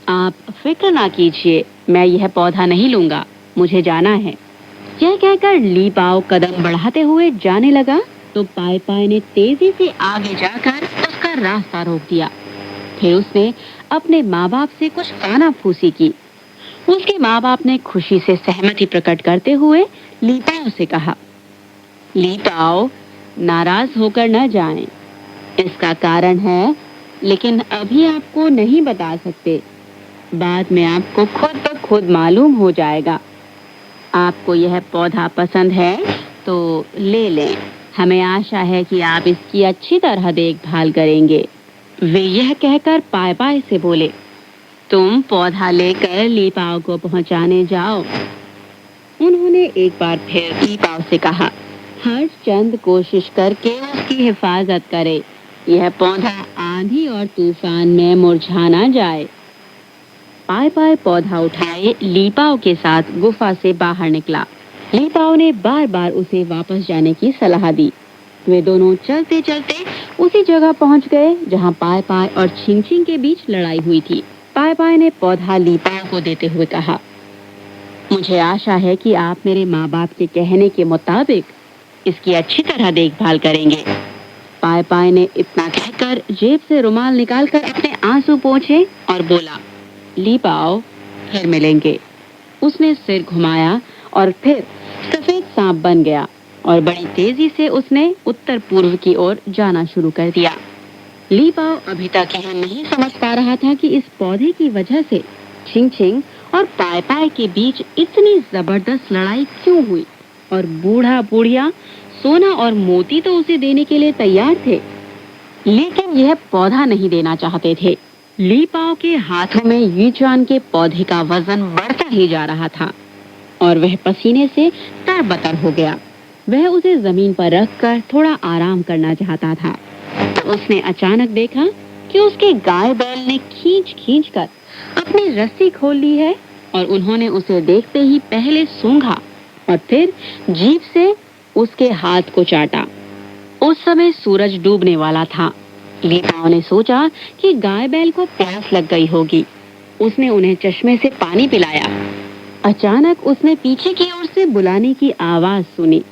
आप फिक्र ना कीजिए, मैं यह पौधा नहीं लूंगा, मुझे जाना है। यह कहकर ली पाओ कदम बढ़ाते हुए जाने लगा तो पाय पाय ने तेजी से आगे जाकर उसका रास्ता रोक दिया। फिर उसने अपने माँ बाप से कुछ कानाफूसी की। उसके माँ बाप ने खुशी से सहमति प्रकट करते हुए ली पाओ से कहा, ली पाओ, नाराज होकर न जाएं। इसका कारण है, लेकिन अभी आपको नहीं बता सकते। बाद में आपको खुद ब खुद मालूम हो जाएगा। आपको यह पौधा पसंद है तो ले लें। हमें आशा है कि आप इसकी अच्छी तरह देखभाल करेंगे। वे यह कहकर पाय पाय से बोले, तुम पौधा लेकर ली पाओ को पहुंचाने जाओ। उन्होंने एक बार फिर ली पाओ से कहा, हर चंद कोशिश करके उसकी हिफाजत करे। यह पौधा आंधी और तूफान में मुरझा ना जाए। पाय पाय पौधा उठाए ली पाओ के साथ गुफा से बाहर निकला। ली पाओ ने बार बार उसे वापस जाने की सलाह दी। वे दोनों चलते चलते उसी जगह पहुंच गए जहां पाय पाय और छिंग छिंग के बीच लड़ाई हुई थी। पाय पाय ने पौधा ली पाओ को देते हुए कहा, मुझे आशा है कि आप मेरे माँ बाप के कहने के मुताबिक इसकी अच्छी तरह देखभाल करेंगे। पाय पाय ने इतना कहकर जेब से रुमाल निकालकर अपने आंसू पोंछे और बोला, ली पाओ, फिर मिलेंगे। उसने सिर घुमाया और फिर सफेद सांप बन गया और बड़ी तेजी से उसने उत्तर पूर्व की ओर जाना शुरू कर दिया। ली पाओ अभी तक यह नहीं समझ पा रहा था कि इस पौधे की वजह से छिंग छिंग और पाय पाय के बीच इतनी जबरदस्त लड़ाई क्यों हुई और बूढ़ा बुढ़िया सोना और मोती तो उसे देने के लिए तैयार थे, लेकिन यह पौधा नहीं देना चाहते थे। ली पाओ के हाथों में यूचान के पौधे का वजन बढ़ता ही जा रहा था और वह पसीने से तरबतर हो गया। वह उसे जमीन पर रखकर थोड़ा आराम करना चाहता था तो उसने अचानक देखा कि उसके गाय बैल ने खींच खींच कर अपनी रस्सी खोल ली है और उन्होंने उसे देखते ही पहले सूंघा और फिर जीभ से उसके हाथ को चाटा। उस समय सूरज डूबने वाला था। ली पाओ ने सोचा कि गाय बैल को प्यास लग गई होगी। उसने उन्हें चश्मे से पानी पिलाया। अचानक उसने पीछे की ओर से बुलाने की आवाज सुनी,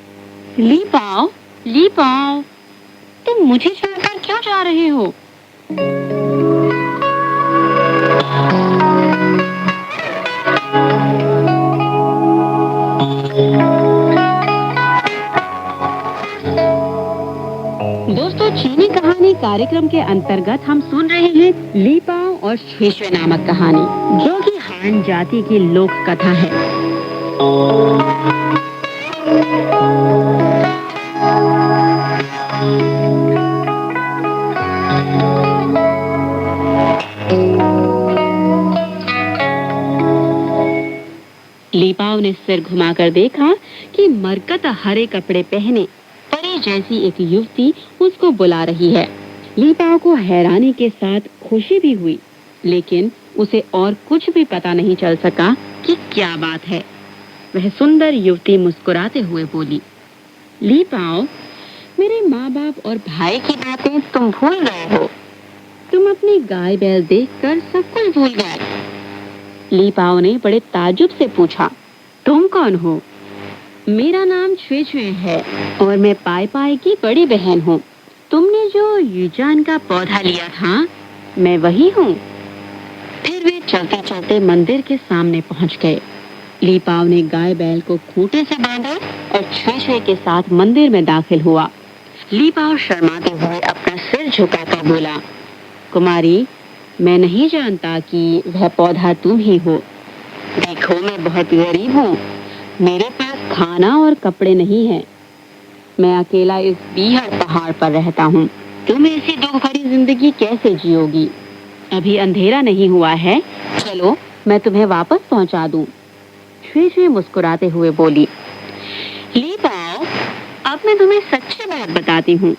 ली पाओ, तुम मुझे छोड़कर क्यों जा रहे हो? दोस्तों, चीनी कहानी कार्यक्रम के अंतर्गत हम सुन रहे हैं ली पाओ और छुई नामक कहानी, जो कि हान जाति की लोक कथा है। ली पाओ ने सिर घुमाकर देखा कि मरकत हरे कपड़े पहने परी जैसी एक युवती उसको बुला रही है। ली पाओ को हैरानी के साथ खुशी भी हुई, लेकिन उसे और कुछ भी पता नहीं चल सका कि क्या बात है। वह सुंदर युवती मुस्कुराते हुए बोली, ली पाओ, मेरे माँ बाप और भाई की बातें तुम भूल गए हो। तुम अपनी गाय बैल देखकर सब कुछ भूल गए। ली पाओ ने बड़े ताज्जुब से पूछा, तुम कौन हो? मेरा नाम छुए छुए है और मैं पाय पाय की बड़ी बहन हूँ। तुमने जो यूचान का पौधा लिया था, मैं वही हूँ। फिर वे चलते चलते मंदिर के सामने पहुँच गए। ली पाओ ने गाय बैल को खूंटे से बांधा और छुए छुए के साथ मंदिर में दाखिल हुआ। ली पाओ शर्माते हुए अपना सिर झुकाकर बोला, कुमारी, मैं नहीं जानता कि वह पौधा तुम ही हो। देखो, मैं बहुत गरीब हूँ। मेरे पास खाना और कपड़े नहीं हैं। मैं अकेला इस बीहड़ पहाड़ पर रहता हूँ। तुम ऐसी दुख भरी जिंदगी कैसे जियोगी? अभी अंधेरा नहीं हुआ है, चलो मैं तुम्हें वापस पहुँचा दूँ। छुई छुई मुस्कुराते हुए बोली, ली पाओ, अब मैं तुम्हें सच्ची बात बताती हूँ।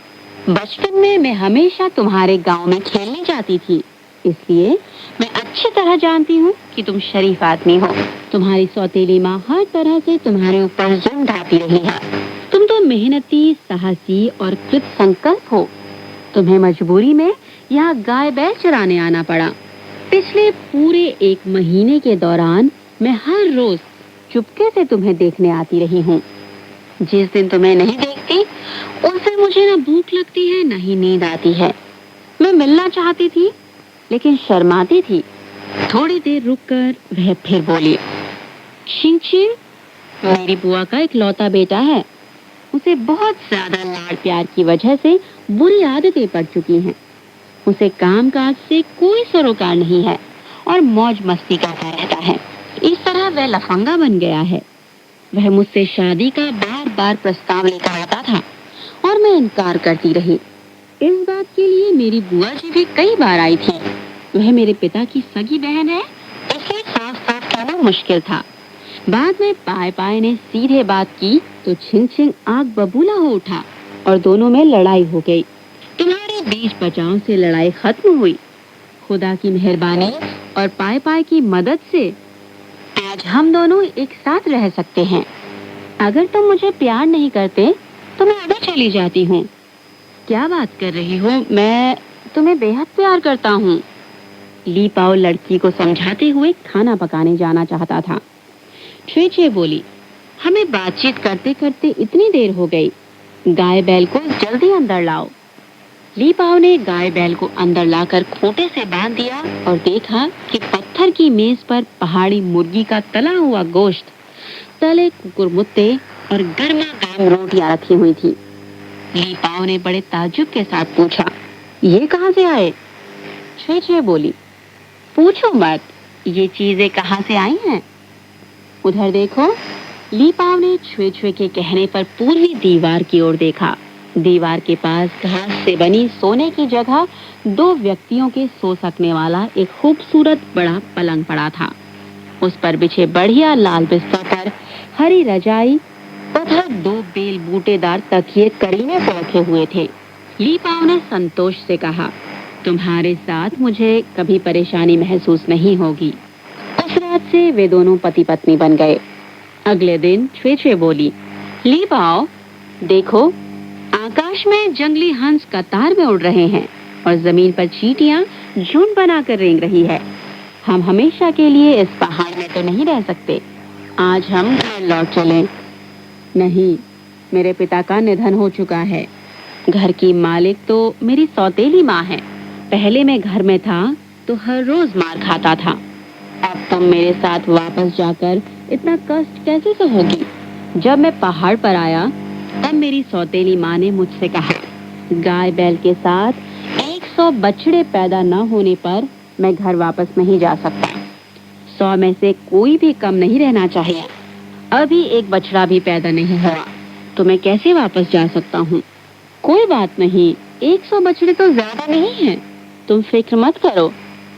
बचपन में मैं हमेशा तुम्हारे गांव में खेलने जाती थी। इसलिए मैं अच्छी तरह जानती हूँ कि तुम शरीफ आदमी हो। तुम्हारी सौतेली माँ हर तरह से तुम्हारे ऊपर जुल्म ढाती रही है। तुम तो मेहनती, साहसी और कृत संकल्प हो। तुम्हें मजबूरी में यहाँ गाय बैल चराने आना पड़ा। पिछले पूरे 1 महीने के दौरान मैं हर रोज चुपके से तुम्हें देखने आती रही हूँ। जिस दिन तुम्हें नहीं देखती उस दिन मुझे न भूख लगती है न ही नींद आती है। मैं मिलना चाहती थी लेकिन शर्माती थी। थोड़ी देर रुककर वह फिर बोली, शिंगशिंग मेरी बुआ का इकलौता बेटा है। उसे बहुत ज्यादा लाड़ प्यार की वजह से बुरी आदतें पड़ चुकी हैं। उसे काम काज से कोई सरोकार नहीं है और मौज मस्ती करता रहता है। इस तरह वह लफंगा बन गया है। वह मुझसे शादी का बार बार प्रस्ताव लेकर आता था और मैं इनकार करती रही। इस बात के लिए मेरी बुआ जी भी कई बार आई थी। वह मेरे पिता की सगी बहन है, इसलिए साफ साफ कहना मुश्किल था। बाद में पाए पाए ने सीधे बात की तो छिंग छिंग आग बबूला हो उठा और दोनों में लड़ाई हो गई। तुम्हारे बीच बचाव से लड़ाई खत्म हुई। खुदा की मेहरबानी और पाए पाए की मदद से आज हम दोनों एक साथ रह सकते हैं। अगर तुम मुझे प्यार नहीं करते तो मैं अभी चली जाती हूँ। क्या बात कर रही हो? मैं तुम्हें बेहद प्यार करता हूँ। ली पाओ लड़की को समझाते हुए खाना पकाने जाना चाहता था। छुई छुई बोली, हमें बातचीत करते करते इतनी देर हो गई। गाय बैल को जल्दी अंदर लाओ। ली पाओ ने गाय बैल को अंदर लाकर खूंटे से बांध दिया और देखा कि पत्थर की मेज पर पहाड़ी मुर्गी का तला हुआ गोश्त, तले कुकुरमुत्ते और गर्मा गर्म रोटियां रखी हुई थी। ली पाओ ने बड़े ताज्जुब के साथ पूछा, ये कहाँ से आए? छुई छुई बोली, पूछो मत, ये चीजें कहाँ से आई हैं? उधर देखो। ली पाओ ने छुई छुई के कहने पर पूर्वी दीवार की ओर देखा। दीवार के पास घास से बनी सोने की जगह 2 व्यक्तियों के सो सकने वाला एक खूबसूरत बड़ा पलंग पड़ा था। उस पर बिछे बढ़िया लाल बिस्तर पर हरी रजाई तथा 2 बेल बूटेदार तकिए करीने से रखे हुए थे। ली पाओ ने संतोष से कहा, तुम्हारे साथ मुझे कभी परेशानी महसूस नहीं होगी। उस रात से वे दोनों पति पत्नी बन गए। अगले दिन छुई छुई बोली, ली पाओ देखो, आकाश में जंगली हंस कतार में उड़ रहे हैं और जमीन पर चींटियां झुंड बनाकर रेंग रही है। हम हमेशा के लिए इस पहाड़ में तो नहीं रह सकते। आज हम घर लौट चलें। नहीं, मेरे पिता का निधन हो चुका है। घर की मालिक तो मेरी सौतेली माँ है। पहले मैं घर में था तो हर रोज मार खाता था। अब तुम मेरे साथ वापस जाकर इतना कष्ट कैसे सहोगी? जब मैं पहाड़ पर आया तब मेरी सौतेली माँ ने मुझसे कहा, गाय बैल के साथ 100 बछड़े पैदा न होने पर मैं घर वापस नहीं जा सकता। 100 में से कोई भी कम नहीं रहना चाहिए। अभी एक बछड़ा भी पैदा नहीं हुआ तो मैं कैसे वापस जा सकता हूँ? कोई बात नहीं, 100 बछड़े तो ज्यादा नहीं हैं। तुम फिक्र मत करो,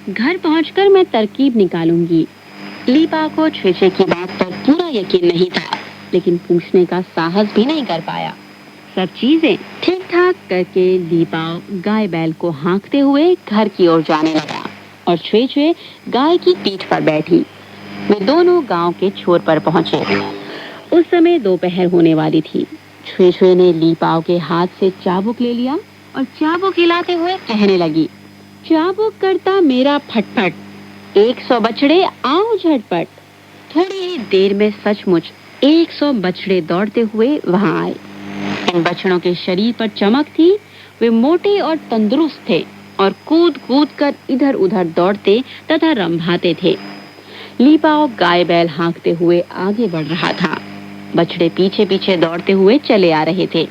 घर पहुंचकर मैं तरकीब निकालूंगी। ली पाओ को छुई छुई की बात पर पूरा यकीन नहीं था, लेकिन पूछने का साहस भी नहीं कर पाया। सब चीजें ठीक ठाक करके ली पाओ गाय बैल को हाँकते हुए घर की ओर जाने लगा और छुई छुई गाय की पीठ पर बैठी। वे दोनों गांव के छोर पर पहुंचे। उस समय दोपहर होने वाली थी। छुई छुई ने ली पाओ के हाथ से चाबुक ले लिया और चाबुक हिलाते हुए कहने लगी, चाबुक करता मेरा फटफट, 100 बछड़े आओ झटपट। थोड़ी ही देर में सचमुच 100 बछड़े दौड़ते हुए वहां आए। इन बछड़ों के शरीर पर चमक थी। वे मोटे और तंदुरुस्त थे और कूद कूद कर इधर उधर दौड़ते तथा रंभाते थे। ली पाओ गाय बैल हाँकते हुए आगे बढ़ रहा था। बछड़े पीछे पीछे दौड़ते हुए चले आ रहे थे।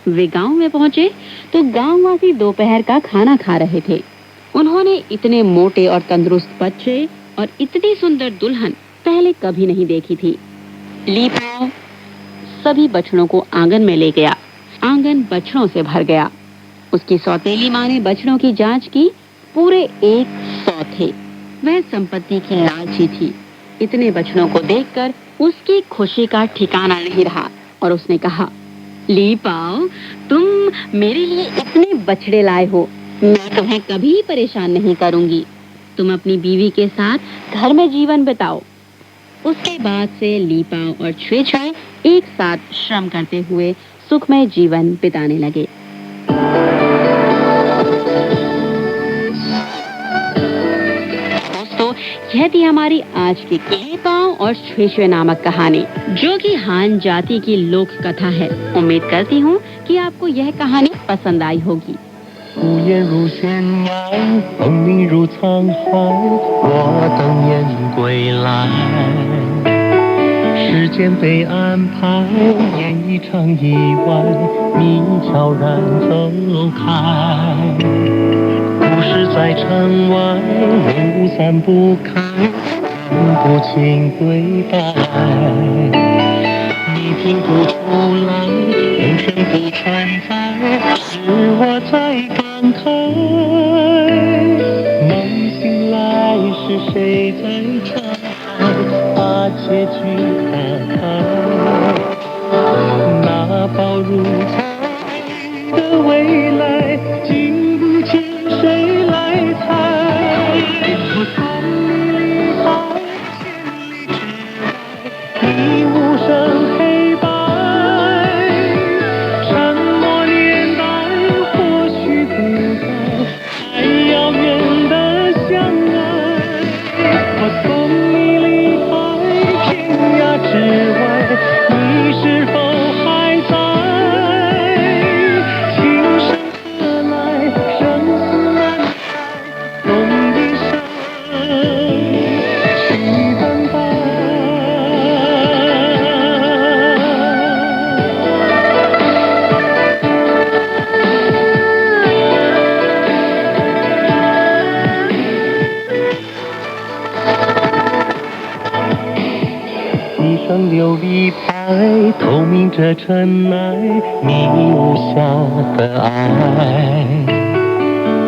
वे गांव में पहुंचे तो गांववासी दोपहर का खाना खा रहे थे। उन्होंने इतने मोटे और तंदुरुस्त बच्चे और इतनी सुंदर दुल्हन पहले कभी नहीं देखी थी। ली पाओ सभी बछड़ों को आंगन में ले गया। आंगन बछड़ों से भर गया। उसकी सौतेली माँ ने बछड़ों की जांच की। पूरे 100 थे। वह संपत्ति की लालची थी। इतने बछड़ों को देखकर उसकी खुशी का ठिकाना नहीं रहा और उसने कहा, ली पाओ तुम मेरे लिए इतने बछड़े लाए हो, मैं तुम्हें कभी परेशान नहीं करूंगी। तुम अपनी बीवी के साथ घर में जीवन बिताओ। उसके बाद से लीपाओ और छुए छुए एक साथ श्रम करते हुए सुखमय जीवन बिताने लगे। दोस्तों, यह थी हमारी आज की लीपाओ और छुए छुए नामक कहानी, जो कि हान जाति की लोक कथा है। उम्मीद करती हूँ कि आपको यह कहानी पसंद आई होगी। 无言如悬崖，风鸣如沧海，我等雁归来。时间被安排，演一场意外，你悄然走开。故事在城外，人物散不开，听不清对白。你听不出来，人生不存在，是我在感慨。梦醒来是谁在窗台把结局打开？那抱如彩的未来，经不起谁来猜。我送你离开千里之外，你无声黑白。沉默年代或许不在，太遥远的相爱。我送你离开天涯之外，你是否还在？情深何来，生死难猜，用一生去等待。一生琉璃台，透明着尘埃，你无瑕的爱。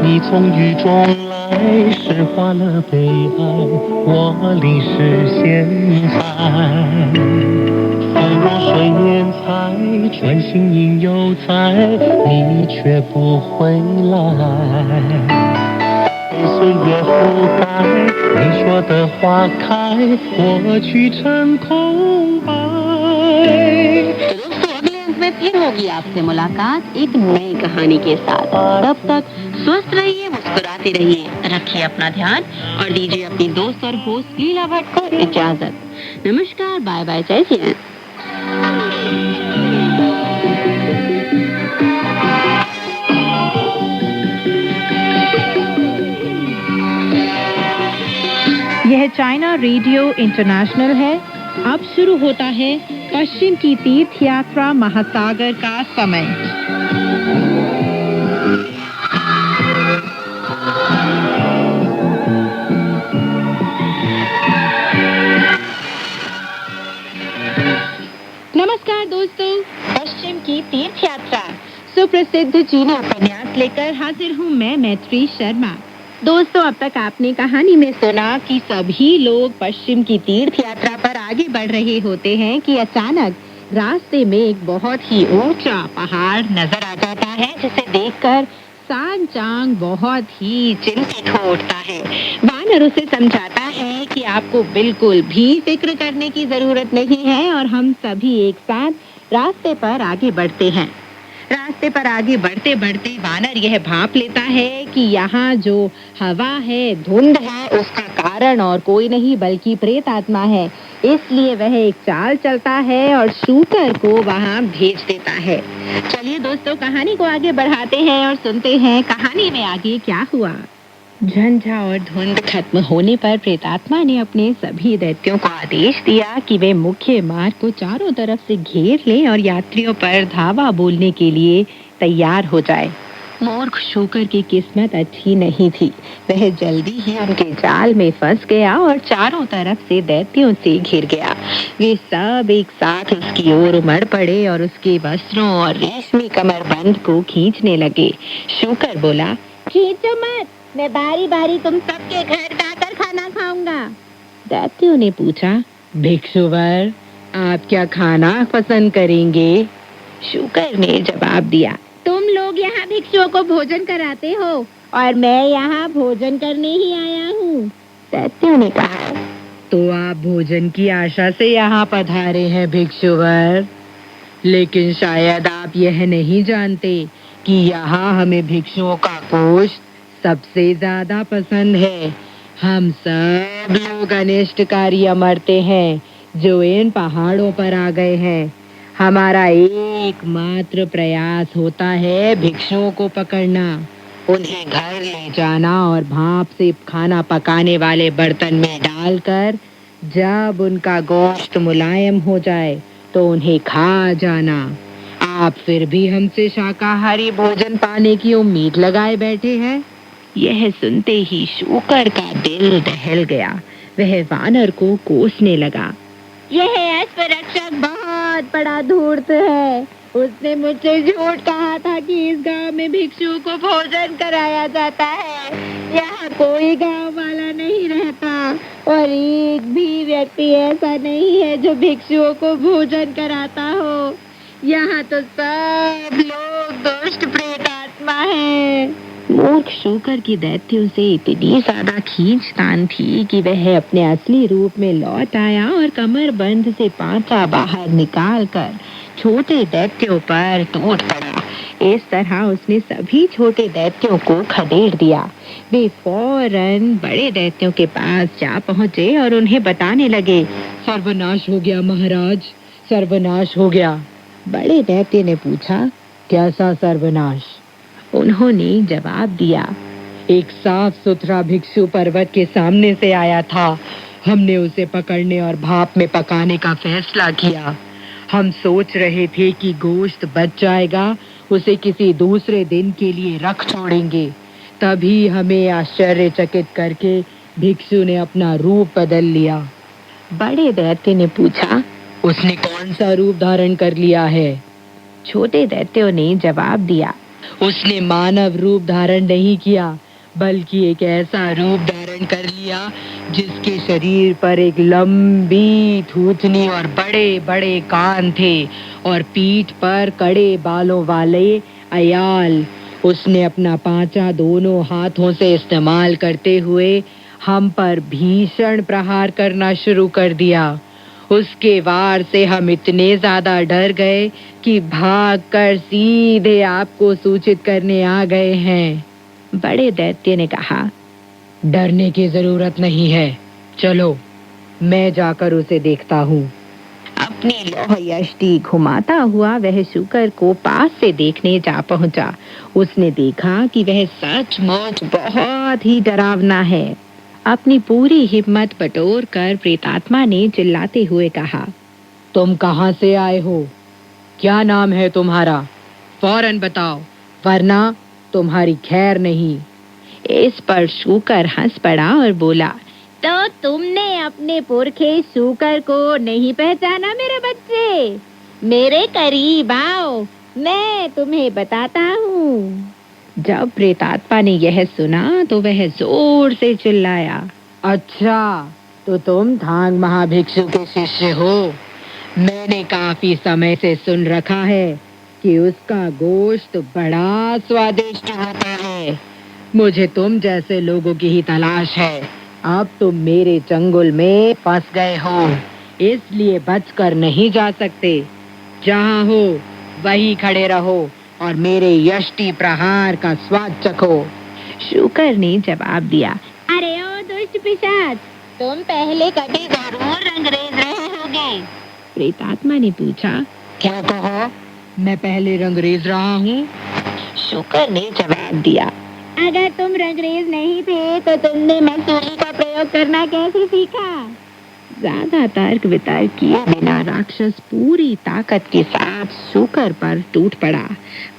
你从雨中来，诗化了悲哀，我淋湿现在。芙蓉水面采，专心应犹在，你却不回来。被岁月覆盖，你说的花开，我去成空白。 तो दोस्तों, अगले अंक में फिर होगी आपसे मुलाकात एक नई कहानी के साथ। तब तक स्वस्थ रहिए, मुस्कुराते रहिए, रखिए अपना ध्यान और दीजिए अपनी दोस्त और होस्ट लीला भट्ट को इजाजत। नमस्कार, बाय बाय, जय हिंद। यह चाइना रेडियो इंटरनेशनल है। अब शुरू होता है पश्चिम की तीर्थ यात्रा महासागर का समय। नमस्कार दोस्तों, पश्चिम की तीर्थ यात्रा सुप्रसिद्ध चीनी उपन्यास लेकर हाजिर हूँ मैं, मैत्री शर्मा। दोस्तों, अब तक आपने कहानी में सुना कि सभी लोग पश्चिम की तीर्थ यात्रा पर आगे बढ़ रहे होते हैं कि अचानक रास्ते में एक बहुत ही ऊंचा पहाड़ नजर आ जाता है, जिसे देखकर सान चांग बहुत ही चिंतित हो उठता है। वानर उसे समझाता है कि आपको बिल्कुल भी फिक्र करने की जरूरत नहीं है और हम सभी एक साथ रास्ते पर आगे बढ़ते हैं। रास्ते पर आगे बढ़ते बढ़ते वानर यह भांप लेता है कि यहाँ जो हवा है, धुंध है, उसका कारण और कोई नहीं बल्कि प्रेत आत्मा है। इसलिए वह एक चाल चलता है और शूकर को वहाँ भेज देता है। चलिए दोस्तों, कहानी को आगे बढ़ाते हैं और सुनते हैं कहानी में आगे क्या हुआ। झंझा और धुंध खत्म होने पर प्रेतात्मा ने अपने सभी दैत्यों को आदेश दिया कि वे मुख्य मार्ग को चारों तरफ से घेर लें और यात्रियों पर धावा बोलने के लिए तैयार हो जाए। मूर्ख शूकर की किस्मत अच्छी नहीं थी। वह जल्दी ही उनके जाल में फंस गया और चारों तरफ से दैत्यों से घिर गया। वे सब एक साथ उसकी ओर उमड़ पड़े और उसके वस्त्रों और रेशमी कमरबंद को खींचने लगे। शूकर बोला, खींचो मत, मैं बारी बारी तुम सबके घर जाकर खाना खाऊंगा। दैत्यों ने पूछा, भिक्षुवर, आप क्या खाना पसंद करेंगे? शूकर ने जवाब दिया, तुम लोग यहाँ भिक्षुओं को भोजन कराते हो और मैं यहाँ भोजन करने ही आया हूँ। दैत्यों ने कहा, तो आप भोजन की आशा से यहाँ पधारे हैं भिक्षुवर, लेकिन शायद आप यह नहीं जानते कि यहाँ हमें भिक्षुओं का गोश्त सबसे ज्यादा पसंद है। हम सब लोग अनिष्टकारी अमरते हैं जो इन पहाड़ों पर आ गए हैं। हमारा एकमात्र प्रयास होता है भिक्षुओं को पकड़ना, उन्हें घर ले जाना और भाप से खाना पकाने वाले बर्तन में डालकर जब उनका गोश्त मुलायम हो जाए तो उन्हें खा जाना। आप फिर भी हमसे शाकाहारी भोजन पाने की उम्मीद लगाए बैठे हैं। यह सुनते ही शूकर का दिल दहल गया। वह वानर को कोसने लगा। यह अश्वरक्षक बहुत बड़ा धूर्त है। उसने मुझसे झूठ कहा था कि इस गांव में भिक्षुओं को भोजन कराया जाता है। यहाँ कोई गांव वाला नहीं रहता और एक भी व्यक्ति ऐसा नहीं है जो भिक्षुओं को भोजन कराता हो। यहाँ तो सब लोग दुष्ट प्रेतात्मा हैं। मूर्ख शूकर की दैत्यों से इतनी ज्यादा खींचतान थी कि वह अपने असली रूप में लौट आया और कमरबंद से पांचा बाहर निकालकर छोटे दैत्यों पर टूट पड़ा। इस तरह उसने सभी छोटे दैत्यों को खदेड़ दिया। वे फौरन बड़े दैत्यों के पास जा पहुंचे और उन्हें बताने लगे, सर्वनाश हो गया महाराज, सर्वनाश हो गया। बड़े दैत्य ने पूछा, कैसा सर्वनाश? उन्होंने जवाब दिया, एक साफ सुथरा भिक्षु पर्वत के सामने से आया था। हमने उसे पकड़ने और भाप में पकाने का फैसला किया। हम सोच रहे थे कि गोश्त बच जाएगा, उसे किसी दूसरे दिन के लिए रख छोड़ेंगे। तभी हमें आश्चर्यचकित करके भिक्षु ने अपना रूप बदल लिया। बड़े दैत्य ने पूछा, उसने कौन सा रूप धारण कर लिया है? छोटे दैत्यों ने जवाब दिया, उसने मानव रूप धारण नहीं किया, बल्कि एक ऐसा रूप धारण कर लिया जिसके शरीर पर एक लंबी थूथनी और बड़े बड़े कान थे और पीठ पर कड़े बालों वाले अयाल। उसने अपना पांचा दोनों हाथों से इस्तेमाल करते हुए हम पर भीषण प्रहार करना शुरू कर दिया। उसके वार से हम इतने ज्यादा डर गए कि भागकर सीधे आपको सूचित करने आ गए हैं। बड़े दैत्य ने कहा, डरने की जरूरत नहीं है, चलो मैं जाकर उसे देखता हूँ। अपनी लौह यष्टि घुमाता हुआ वह शूकर को पास से देखने जा पहुंचा। उसने देखा कि वह सचमुच बहुत ही डरावना है। अपनी पूरी हिम्मत बटोर कर प्रेतात्मा ने चिल्लाते हुए कहा, तुम कहाँ से आए हो? क्या नाम है तुम्हारा? फौरन बताओ, वरना तुम्हारी खैर नहीं। इस पर शूकर हंस पड़ा और बोला, तो तुमने अपने पुरखे शूकर को नहीं पहचाना मेरे बच्चे? मेरे करीब आओ, मैं तुम्हें बताता हूँ। जब प्रेतात्मा ने यह सुना तो वह जोर से चिल्लाया, अच्छा तो तुम थांग महाभिक्षु के शिष्य हो। मैंने काफी समय से सुन रखा है कि उसका गोश्त बड़ा स्वादिष्ट होता है। मुझे तुम जैसे लोगों की ही तलाश है। अब तुम मेरे चंगुल में फंस गए हो, इसलिए बचकर नहीं जा सकते। जहाँ हो वहीं खड़े रहो और मेरे यष्टि प्रहार का स्वाद चखो। शूकर ने जवाब दिया, अरे ओ दुष्ट पिशाच, तुम पहले कभी जरूर रंगरेज रहे होगे। प्रेतात्मा ने पूछा, क्या कहा? मैं पहले रंगरेज रहा हूँ? शूकर ने जवाब दिया, अगर तुम रंगरेज नहीं थे तो तुमने मसूली का प्रयोग करना कैसे सीखा? ज्यादा तर्क वितर्क किए बिना राक्षस पूरी ताकत के साथ शूकर पर टूट पड़ा।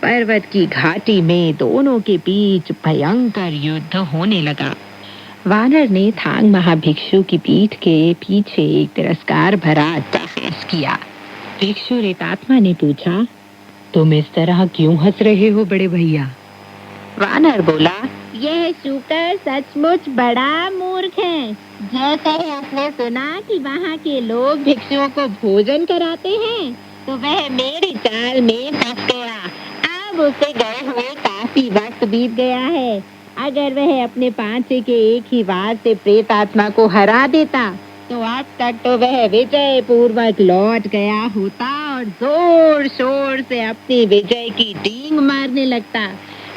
पर्वत की घाटी में दोनों के बीच भयंकर युद्ध होने लगा। वानर ने थांग महाभिक्षु की पीठ के पीछे एक तिरस्कार भरा अट्टहास किया। भिक्षु प्रेतात्मा ने पूछा, तुम इस तरह क्यों हंस रहे हो बड़े भैया? वानर बोला, यह शूकर सचमुच बड़ा मूर्ख है। जैसे ही उसने सुना कि वहाँ के लोग भिक्षुओं को भोजन कराते हैं तो वह मेरी चाल में फंस गया। अब उसे गए हुए काफी वक्त बीत गया है। अगर वह अपने पांचे के एक ही वार से प्रेत आत्मा को हरा देता तो अब तक तो वह विजय पूर्वक लौट गया होता और जोर शोर से अपनी विजय की डींग मारने लगता।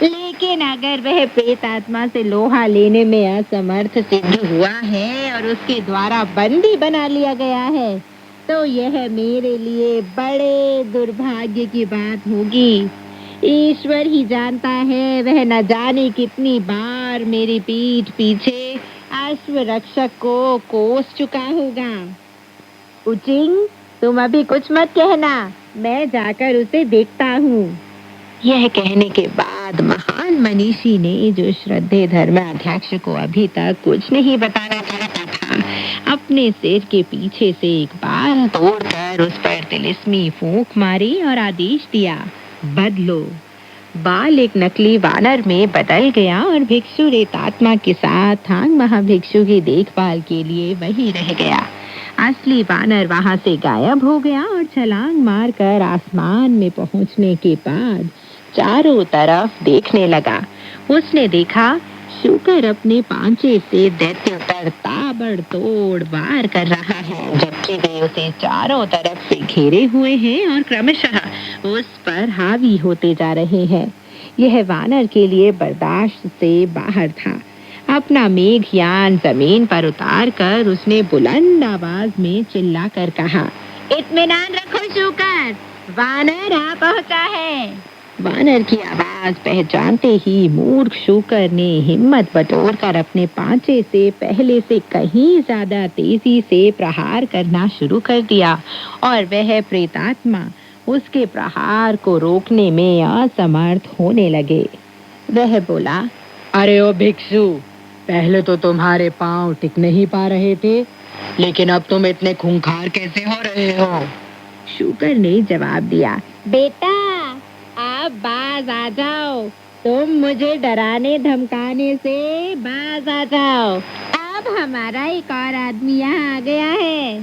लेकिन अगर वह प्रेत आत्मा से लोहा लेने में असमर्थ सिद्ध हुआ है और उसके द्वारा बंदी बना लिया गया है तो यह मेरे लिए बड़े दुर्भाग्य की बात होगी। ईश्वर ही जानता है वह न जाने कितनी बार मेरी पीठ पीछे अश्व रक्षक को कोस चुका होगा। उचिंग, तुम अभी कुछ मत कहना, मैं जाकर उसे देखता हूँ। यह कहने के बाद महान मनीषी ने, जो श्रद्धेय धर्माध्यक्ष को अभी तक कुछ नहीं बताना चाहता था, अपने सिर के पीछे से एक बाल तोड़कर उस पर तिलिस्मी फूंक मारी और आदेश दिया, बदलो। बाल एक नकली वानर में बदल गया और भिक्षु रेतात्मा के साथ थांग महाभिक्षु की देखभाल के लिए वही रह गया। असली वानर वहां से गायब हो गया और छलांग मारकर आसमान में पहुंचने के बाद चारों तरफ देखने लगा। उसने देखा शूकर अपने पांचे से दैत्य पर ताबड़तोड़ वार कर रहा है, जबकि वे उसे चारों तरफ से घेरे हुए हैं और क्रमशः उस पर हावी होते जा रहे हैं। यह वानर के लिए बर्दाश्त से बाहर था। अपना मेघयान जमीन पर उतार कर उसने बुलंद आवाज में चिल्लाकर कहा, इत्मीनान रखो शूकर, वानर आ पहुंचा है। वानर की आवाज पहचानते ही मूर्ख शूकर ने हिम्मत बटोर कर अपने पांचे से पहले से कहीं ज्यादा तेजी से प्रहार करना शुरू कर दिया और वह प्रेतात्मा उसके प्रहार को रोकने में असमर्थ होने लगे। वह बोला, अरे ओ भिक्षु, पहले तो तुम्हारे पांव टिक नहीं पा रहे थे, लेकिन अब तुम इतने खूंखार कैसे हो रहे हो? शूकर ने जवाब दिया, बेटा अब बाज आ जाओ, तुम मुझे डराने धमकाने से बाज आ जाओ। अब हमारा एक और आदमी यहाँ आ गया है।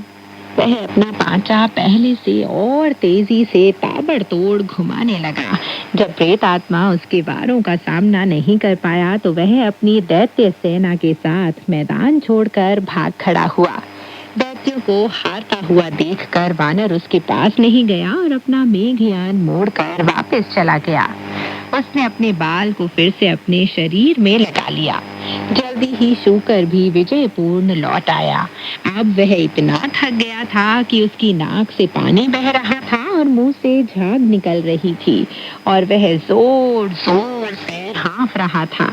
वह अपना पांचा पहले से और तेजी से ताबड़तोड़ घुमाने लगा। जब प्रेत आत्मा उसके वारों का सामना नहीं कर पाया तो वह अपनी दैत्य सेना के साथ मैदान छोड़कर भाग खड़ा हुआ। दैत्यों को हारता हुआ देखकर वानर उसके पास नहीं गया और अपना मेघयान मोड़कर वापस चला गया। उसने अपने बाल को फिर से अपने शरीर में लगा लिया। जल्दी ही शूकर भी विजयपूर्ण लौट आया। अब वह इतना थक गया था कि उसकी नाक से पानी बह रहा था और मुंह से झाग निकल रही थी और वह जोर जोर से हाँफ रहा था।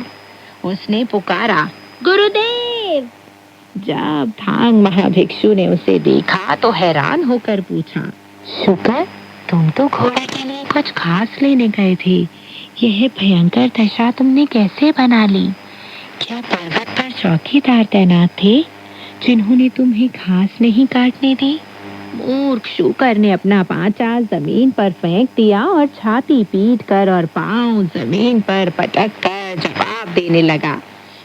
उसने पुकारा, गुरुदेव। जब थांग महाभिक्षु ने उसे देखा तो हैरान होकर पूछा, शूकर, तुम तो घोड़े के लिए कुछ घास लेने गए थे, यह भयंकर दशा तुमने कैसे बना ली? क्या पर्वत पर चौकीदार तैनात थे जिन्होंने तुम्हें घास नहीं काटने दी? मूर्ख शूकर ने अपना पांचा जमीन पर फेंक दिया और छाती पीट कर और पांव जमीन पर पटक कर जवाब देने लगा,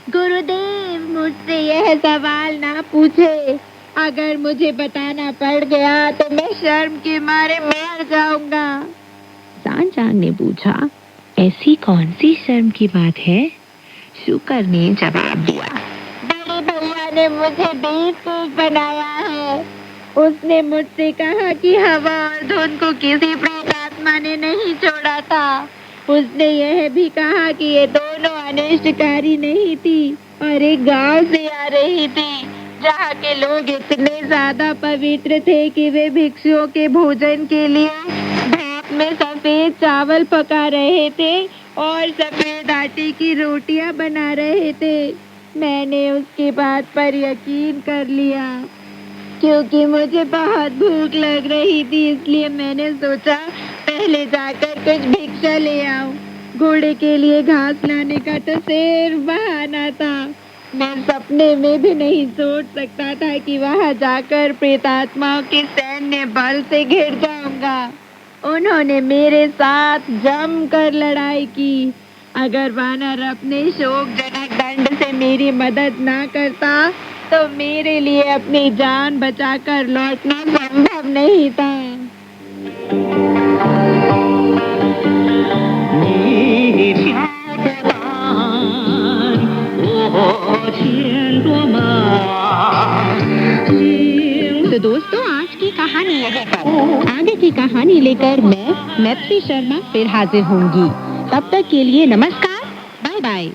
गुरुदेव, मुझसे यह सवाल ना पूछे। अगर मुझे बताना पड़ गया तो मैं शर्म के मारे मर जाऊंगा। सांचांग ने पूछा, ऐसी कौन सी शर्म की बात है? शूकर ने जवाब दिया, बड़े भैया ने मुझे बेवकूफ बनाया है। उसने मुझसे कहा कि हवा और धुन को किसी प्रेत आत्मा ने नहीं छोड़ा था। उसने यह भी कहा कि ये दोनों अनिष्टकारी नहीं थी और एक गांव से आ रही थी जहाँ के लोग इतने ज्यादा पवित्र थे कि वे भिक्षुओं के भोजन के लिए भाप में सफेद चावल पका रहे थे और सफेद आटे की रोटियां बना रहे थे। मैंने उसकी बात पर यकीन कर लिया। क्योंकि मुझे बहुत भूख लग रही थी, इसलिए मैंने सोचा पहले जाकर कुछ भिक्षा ले आऊं। घोड़े के लिए घास लाने का तो सिर्फ बहाना था। मैं सपने में भी नहीं सोच सकता था कि वहां जाकर प्रेतात्माओं के सैन्य बल से घिर जाऊंगा। उन्होंने मेरे साथ जमकर लड़ाई की। अगर वानर अपने शोकजनक दंड से मेरी मदद ना करता तो मेरे लिए अपनी जान बचाकर लौटना संभव नहीं था। लेकर मैं मैत्री शर्मा फिर हाजिर होंगी। तब तक के लिए नमस्कार, बाय बाय।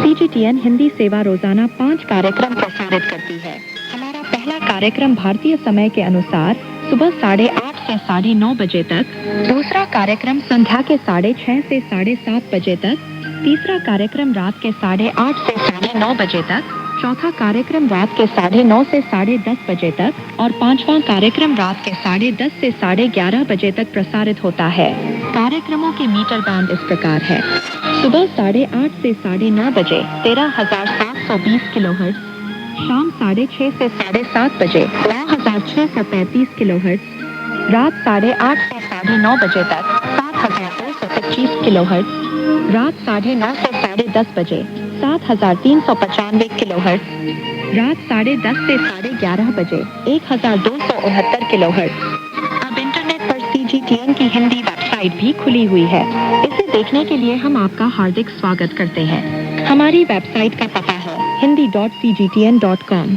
CGTN हिंदी सेवा रोजाना 5 कार्यक्रम प्रसारित करती है। हमारा पहला कार्यक्रम भारतीय समय के अनुसार सुबह 8:30 से 9:30 बजे तक, दूसरा कार्यक्रम संध्या के 6:30 से 7:30 बजे तक, तीसरा कार्यक्रम रात के 8:30 से 9:30 बजे तक, चौथा कार्यक्रम रात के 9:30 से 10:30 बजे तक और पांचवा कार्यक्रम रात के 10:30 से 11:30 बजे तक प्रसारित होता है। कार्यक्रमों के मीटर बैंड इस प्रकार है: सुबह 8:30 से 9:30 बजे 13,720 किलोहर्ट्ज, शाम 6:30 से 7:30 बजे 9,635 किलोहर्ट्ज, रात 8:30 से 9:30 बजे तक 7,225 किलोहर्ट्ज, रात 9:30 से 10:30 बजे 7,395 किलोहर्ट्ज, रात 10:30 से 11:30 बजे 1,269 किलोहर्ट्ज। अब इंटरनेट पर CGTN की हिंदी वेबसाइट भी खुली हुई है। इसे देखने के लिए हम आपका हार्दिक स्वागत करते हैं। हमारी वेबसाइट का पता है hindi.cgtn.com।